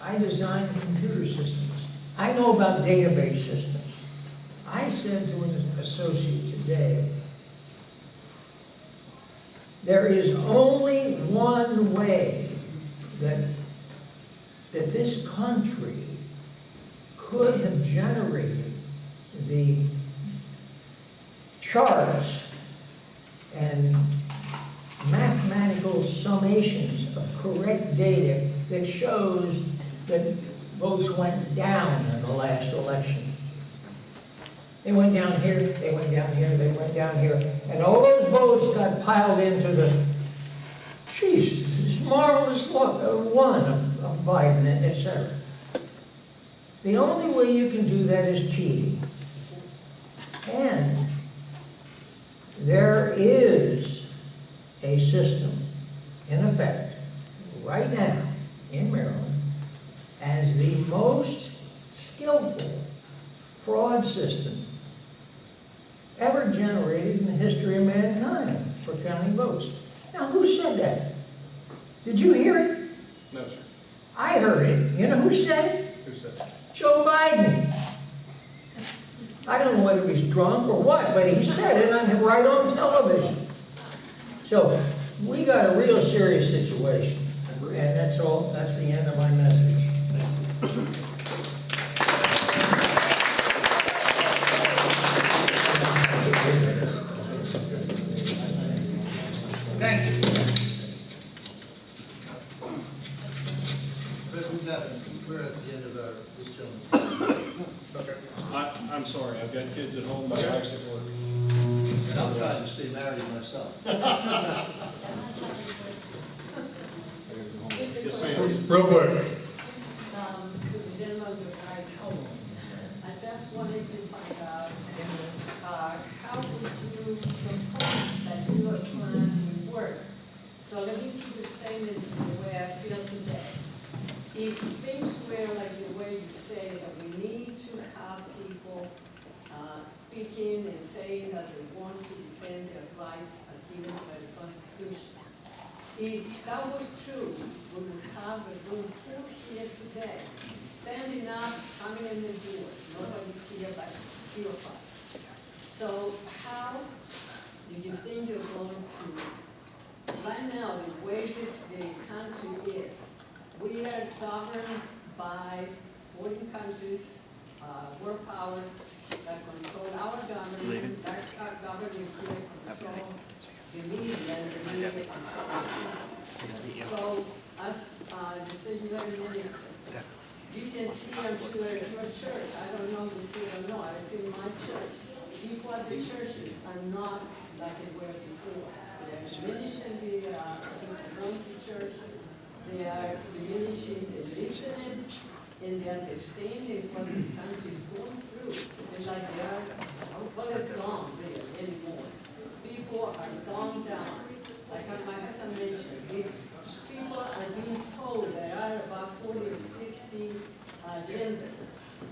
I design computer systems. I know about database systems. I said to an associate today, there is only one way that this country could have generated the charts and mathematical summations of correct data that shows that votes went down in the last election. They went down here, they went down here, they went down here, and all those votes got piled into the, this marvelous one of Biden, etc. The only way you can do that is cheating. And there is a system in effect right now in Maryland as the most skillful fraud system ever generated in the history of mankind for counting votes. Now, who said that? Did you hear it? No, sir. I heard it. You know who said it? Who said it? Joe Biden. I don't know whether he's drunk or what, but he said it right on television. So we got a real serious situation, and that's all. That's the end of my message. Thank you. We're at the end of this gentleman's. Okay. I'm sorry, I've got kids at home, my wife's at work. And I'm trying to stay married myself. Yes, ma'am. Real quick. To the gentleman that I told, I just wanted to find out, how would you propose that your plan would work? So let me do the statement the way I feel today. If things were like the way you say, that we need to have people speaking and saying that they want to defend their rights as given by the Constitution, if that was true, we would have a room full here today, standing up, coming in the door. Nobody's here but few of us. So how do you think you're going to, right now, the way the country is, we are governed by foreign countries, world powers that control our government, that our government here controls the media and the media controls. So, as the Secretary Minister, you can see, I'm sure, at your church, I don't know if you see it or not, I see in my church, people at the churches are not like they were before. They are diminishing the people going to church. They are diminishing the listening and the understanding what this country is going through. It's like they are, well, it's gone really anymore. People are dumbed down. Like my husband mentioned, if people are being told there are about 40 or 60 genders,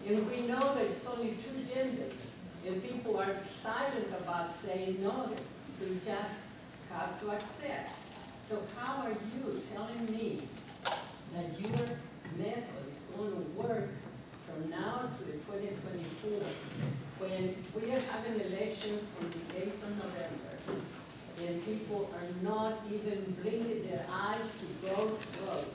and we know there's only 2 genders, and people are silent about saying no, they just have to accept. So how are you telling me that your method is going to work from now to the 2024 when we are having elections on the 8th of November and people are not even blinking their eyes to go vote?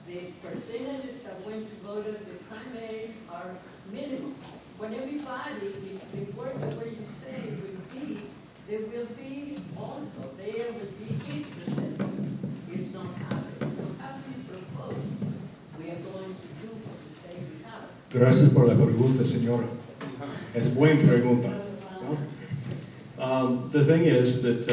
The percentages that went to vote at the primaries are minimum. When everybody, if they work the way you say it will be, there will be also, there will be 50% is not happening. So how do you propose we are going to do what you say we have? Gracias por la pregunta, señora. Es buena pregunta. ¿No? The thing is that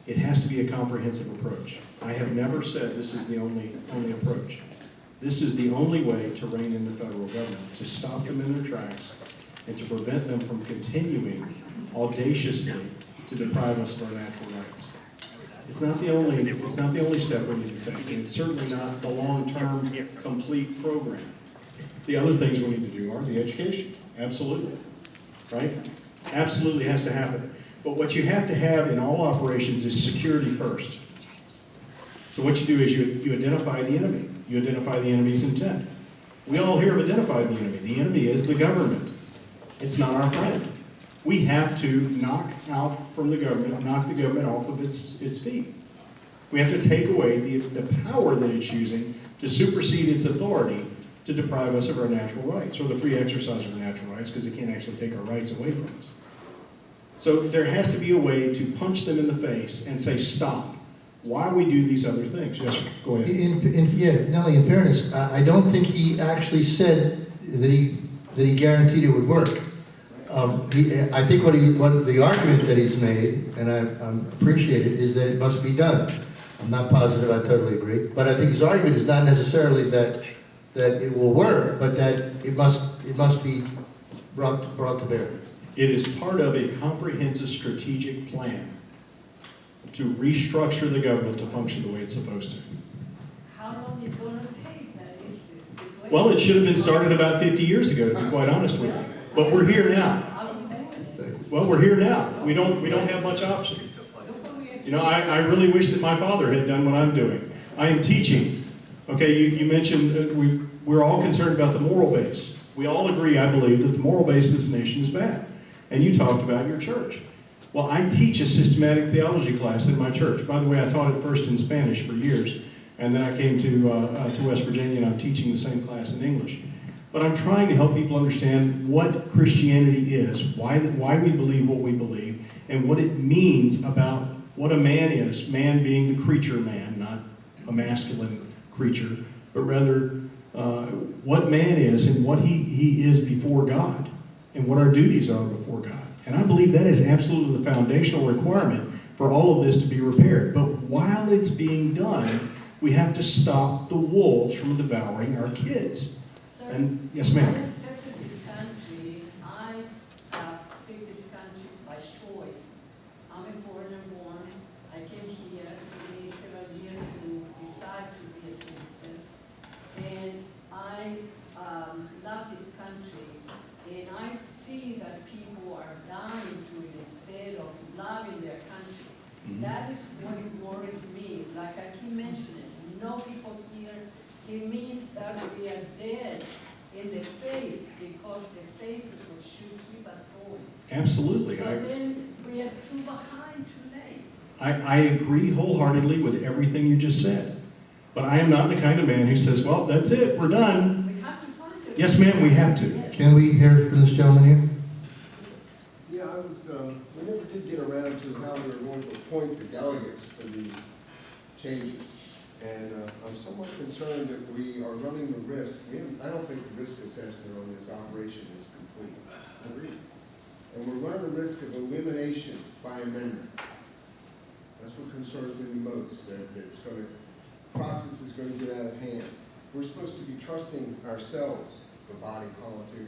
it has to be a comprehensive approach. I have never said this is the only approach. This is the only way to rein in the federal government, to stop them in their tracks and to prevent them from continuing audaciously to deprive us of our natural rights. It's not the only step we need to take, and it's certainly not the long-term complete program. The other things we need to do are the education, absolutely, right? Absolutely has to happen. But what you have to have in all operations is security first. So what you do is you identify the enemy. You identify the enemy's intent. We all here have identified the enemy. The enemy is the government. It's not our friend. We have to knock out from the government, knock the government off of its feet. We have to take away the power that it's using to supersede its authority to deprive us of our natural rights, or the free exercise of our natural rights, because it can't actually take our rights away from us. So there has to be a way to punch them in the face and say, stop. Why we do these other things? Yes, sir. Go ahead. Nellie, in fairness, I don't think he actually said that he guaranteed it would work. I think what the argument that he's made, and I appreciate it, is that it must be done. I'm not positive I totally agree, but I think his argument is not necessarily that it will work, but that it must be brought to bear. It is part of a comprehensive strategic plan to restructure the government to function the way it's supposed to. How long is it going to take that? Well, it should have been started about 50 years ago, to be quite honest with you. But we're here now. Well, we're here now. We don't have much option. You know, I really wish that my father had done what I'm doing. I am teaching. Okay, you mentioned we're all concerned about the moral base. We all agree, I believe, that the moral base of this nation is bad. And you talked about your church. Well, I teach a systematic theology class in my church. By the way, I taught it first in Spanish for years, and then I came to West Virginia, and I'm teaching the same class in English. But I'm trying to help people understand what Christianity is, why we believe what we believe, and what it means about what a man is, man being the creature man, not a masculine creature, but rather what man is and what he is before God, and what our duties are before God. And I believe that is absolutely the foundational requirement for all of this to be repaired. But while it's being done, we have to stop the wolves from devouring our kids. Sir, And yes, ma'am. I accepted this country. I picked this country by choice. I'm a foreigner born. I came here. It took me several years to decide to be a citizen. And I love this country. And I see that people are dying to it instead of loving their country. Mm-hmm. That is what it worries me. Like I keep mentioning, no people here. It means that we are dead in the faith because the faith is what should keep us going. Absolutely. So then we are too behind, too late. I agree wholeheartedly with everything you just said. But I am not the kind of man who says, well, that's it, we're done. We have to find it. Yes, ma'am, we have to. Yes. Can we hear from this gentleman here? Yeah, we never did get around to how we were going to appoint the delegates for these changes. And I'm somewhat concerned that we are running the risk. I don't think the risk assessment on this operation is complete. Agreed. And we're running the risk of elimination by amendment. That's what concerns me the most, that the process is going to get out of hand. We're supposed to be trusting ourselves, the body politic.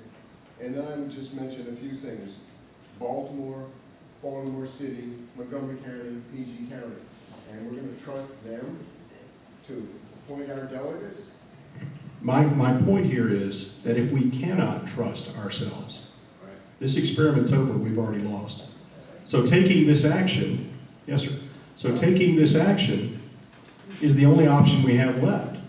And then I would just mention a few things. Baltimore City, Montgomery County, PG County. And we're going to trust them to appoint our delegates? My point here is that if we cannot trust ourselves, this experiment's over, we've already lost. So taking this action, yes sir, so taking this action is the only option we have left.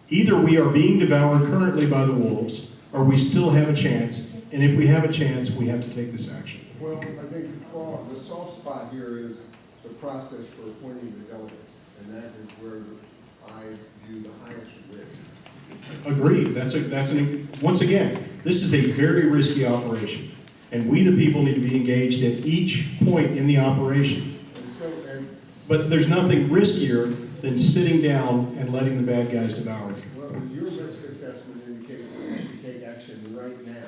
Either we are being devoured currently by the wolves, or we still have a chance, and if we have a chance, we have to take this action. Well, I think the soft spot here is the process for appointing the delegates, and that is where I view the highest risk. Agreed. Once again, this is a very risky operation, and we the people need to be engaged at each point in the operation. But there's nothing riskier than sitting down and letting the bad guys devour it. Well, your risk assessment indicates that we should take action right now.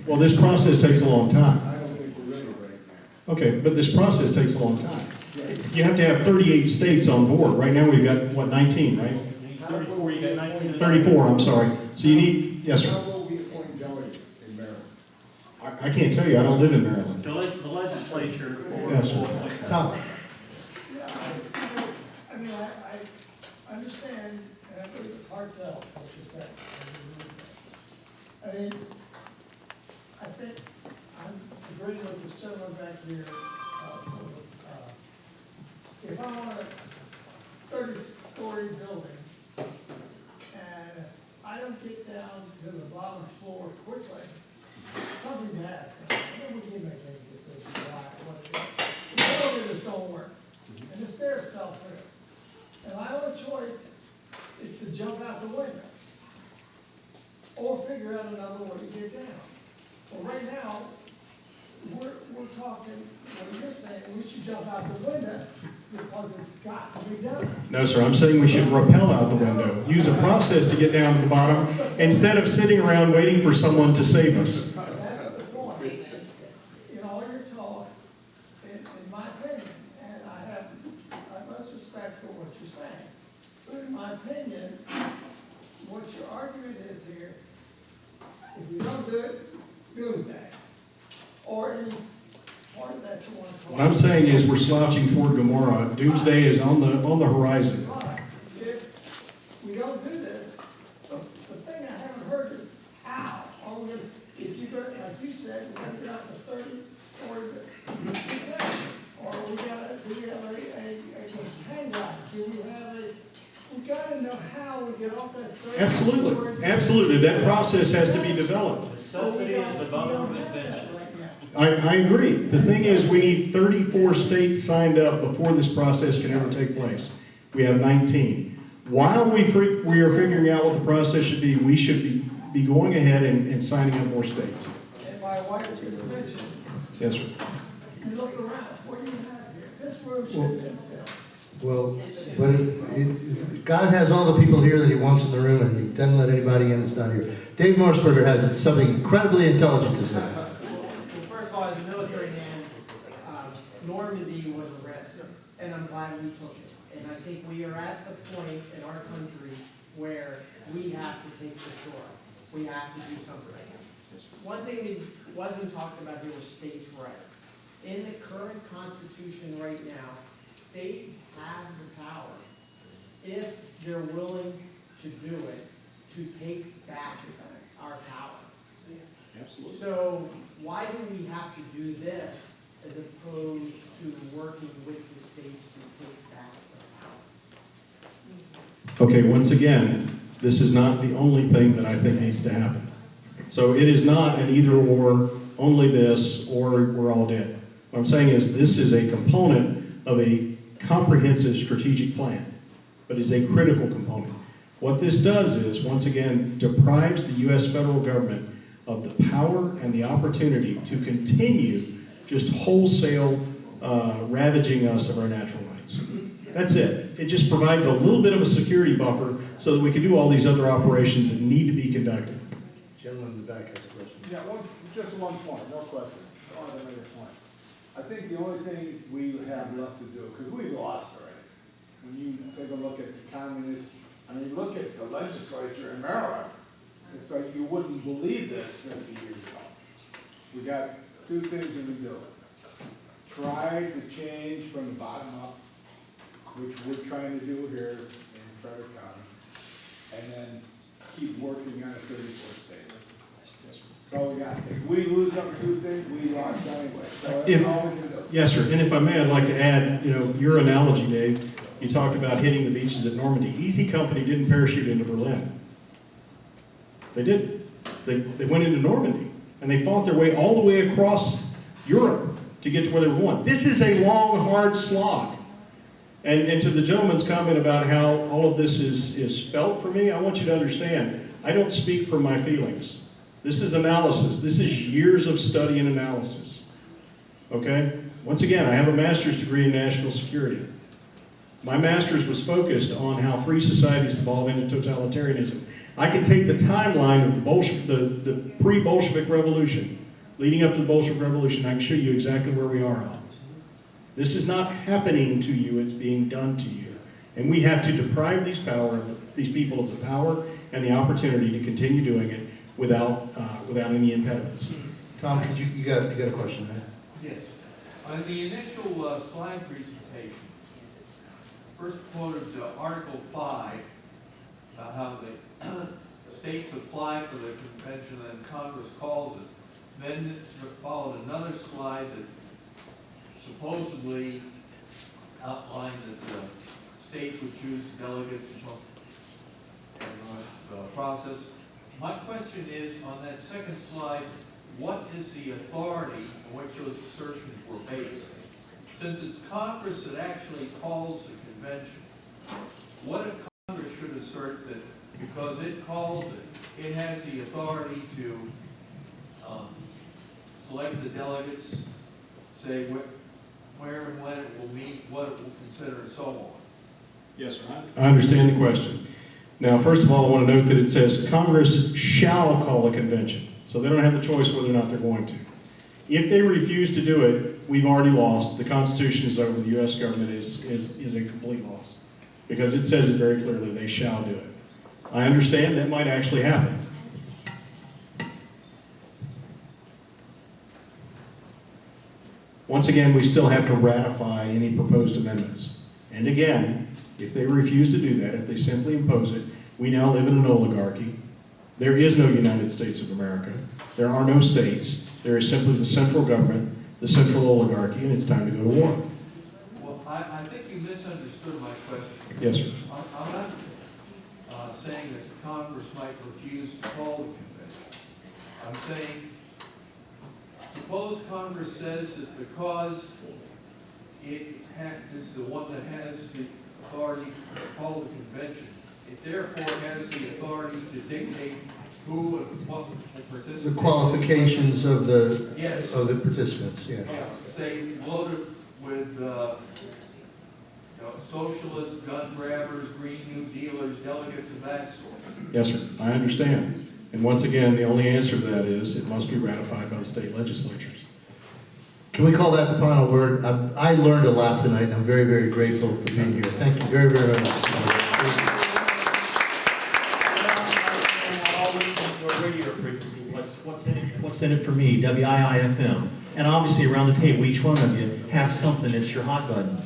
Well, this process takes a long time. I don't think we're ready right now. Okay, but this process takes a long time. You have to have 38 states on board. Right now we've got, what, 19, right? 34, you got 19. 34, I'm sorry. So you need, yes, How sir. will we appoint delegates in Maryland? I can't tell you, I don't live in Maryland. The legislature. Yes, sir. Tom. I mean, I understand, and I believe it's heartfelt, what you're saying. I mean, I think I'm agreeing with this gentleman back here. If I want a 30-story building, and I don't get down to the bottom floor quickly, something bad. We can make any decision why, what it is. The elevators don't work, and the stairs fell through. And my only choice is to jump out the window, or figure out another way to get down. Well, right now, we're talking, what you're saying, we should jump out the window because it's got to be done. No, sir, I'm saying we should rappel out the window. Use a process to get down to the bottom instead of sitting around waiting for someone to save us. That's the point. In all your talk, in my opinion, and I have utmost respect for what you're saying, but in my opinion, what your argument is here, if you don't do it, doomsday. Or any part of that you want to talk about. What I'm saying is we're slouching toward Gomorrah. Doomsday is on the horizon. If we don't do this, the thing I haven't heard is how. Are we gonna, if you go, like you said, we're going to get out to 30 or we got do we have a hang line? Do we have we got to know how we're get off that third. Absolutely, absolutely. That process has to be developed. Necessity is the mother of invention. I agree. The thing is, we need 34 states signed up before this process can ever take place. We have 19. While we are figuring out what the process should be be going ahead and signing up more states. And my wife just mentioned, Yes, sir. you look around, what do you have here? This room should have been filled. Well, but God has all the people here that he wants in the room, and he doesn't let anybody in that's not here. Dave Marsberger has something incredibly intelligent to say. Well, first of all, as a military man, Normandy was a risk, and I'm glad we took it. And I think we are at the point in our country where we have to take the shore. We have to do something. One thing that wasn't talked about here was states' rights. In the current Constitution right now, states have the power, if they're willing to do it, to take back our power. Absolutely. So why do we have to do this as opposed to working with the states to take back the power? Okay, once again, this is not the only thing that I think needs to happen. So it is not an either or, only this, or we're all dead. What I'm saying is this is a component of a comprehensive strategic plan, but is a critical component. What this does is, once again, deprives the U.S. federal government of the power and the opportunity to continue just wholesale ravaging us of our natural rights. That's it. It just provides a little bit of a security buffer so that we can do all these other operations that need to be conducted. Gentleman in the back has a question. Yeah, just one point, no question. I want to make a point. I think the only thing we have left to do, because we lost already, when you take a look at the communists, I mean, look at the legislature in Maryland. It's like you wouldn't believe this 50 years ago. We got two things that we do. Try to change from the bottom up, which we're trying to do here in Frederick County, and then keep working on the 34 states. That's all we got. If we lose up two things, we lost anyway. So that's all we can do. Yes, sir. And if I may, I'd like to add, your analogy, Dave. You talked about hitting the beaches at Normandy. Easy Company didn't parachute into Berlin. They didn't. They went into Normandy, and they fought their way all the way across Europe to get to where they were going. This is a long, hard slog. And to the gentleman's comment about how all of this is felt for me, I want you to understand, I don't speak from my feelings. This is analysis. This is years of study and analysis. Okay? Once again, I have a master's degree in national security. My master's was focused on how free societies devolve into totalitarianism. I can take the timeline of the pre-Bolshevik Revolution, leading up to the Bolshevik Revolution, I can show you exactly where we are on it. This is not happening to you, it's being done to you. And we have to deprive these people of the power and the opportunity to continue doing it without any impediments. Tom, you got a question there? Yes. On the initial slide presentation, first quoted Article 5, how the states apply for the convention and Congress calls it. Then followed another slide that supposedly outlined that the states would choose delegates and the process. My question is, on that second slide, what is the authority on which those assertions were based? Since it's Congress that actually calls the convention, what if Congress should assert that because it calls it, it has the authority to select the delegates, say where and when it will meet, what it will consider, and so on? Yes, sir. I understand the question. Now, first of all, I want to note that it says Congress shall call a convention. So they don't have the choice whether or not they're going to. If they refuse to do it, we've already lost. The Constitution is over. The U.S. government is a complete loss. Because it says it very clearly, they shall do it. I understand that might actually happen. Once again, we still have to ratify any proposed amendments. And again, if they refuse to do that, if they simply impose it, we now live in an oligarchy. There is no United States of America. There are no states. There is simply the central government, the central oligarchy, and it's time to go to war. Well, I think you misunderstood my question. Yes, sir. I'm not saying Congress might refuse to call the convention. I'm saying, suppose Congress says that because it is the one that has the authority to call the convention, it therefore has the authority to dictate who and what will participate. The qualifications of the Yes. of the participants, yeah. Yeah, say loaded with socialists, gun grabbers, Green New Dealers, delegates of that sort. Yes, sir. I understand. And once again, the only answer to that is it must be ratified by the state legislatures. Can we call that the final word? I learned a lot tonight, and I'm very, very grateful for being here. Thank you very, very much. What's in it for me? WIIFM. And obviously around the table, each one of you has something that's your hot button.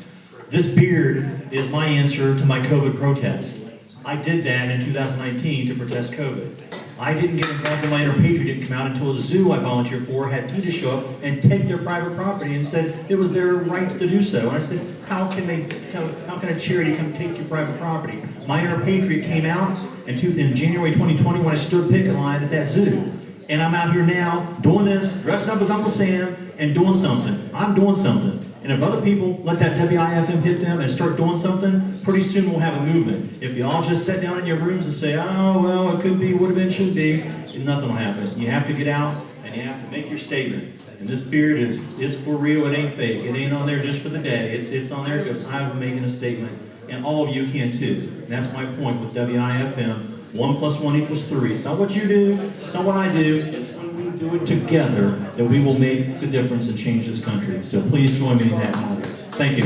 This beard is my answer to my COVID protest. I did that in 2019 to protest COVID. I didn't get involved in my Inner Patriot didn't come out until a zoo I volunteered for had PETA show up and take their private property and said it was their right to do so. And I said, how can a charity come take your private property? My Inner Patriot came out in January 2020 when I stood picket line at that zoo. And I'm out here now doing this, dressing up as Uncle Sam and doing something. I'm doing something. And if other people let that WIFM hit them and start doing something, pretty soon we'll have a movement. If you all just sit down in your rooms and say, oh, well, it could be, would have been, should be, nothing will happen. You have to get out and you have to make your statement. And this beard is for real, it ain't fake. It ain't on there just for the day. It's on there because I'm making a statement. And all of you can too. And that's my point with WIFM. 1 + 1 = 3. It's not what you do, it's not what I do, it's when we do it together that we will make the difference and change this country. So please join me in that moment. Thank you.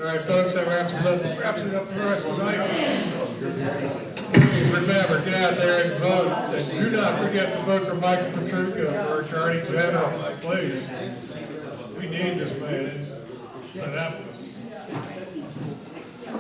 All right, folks, that wraps it up for us tonight. Please remember, get out there and vote. And do not forget to vote for Michael Peroutka for Attorney General, please. We need this man. That happens.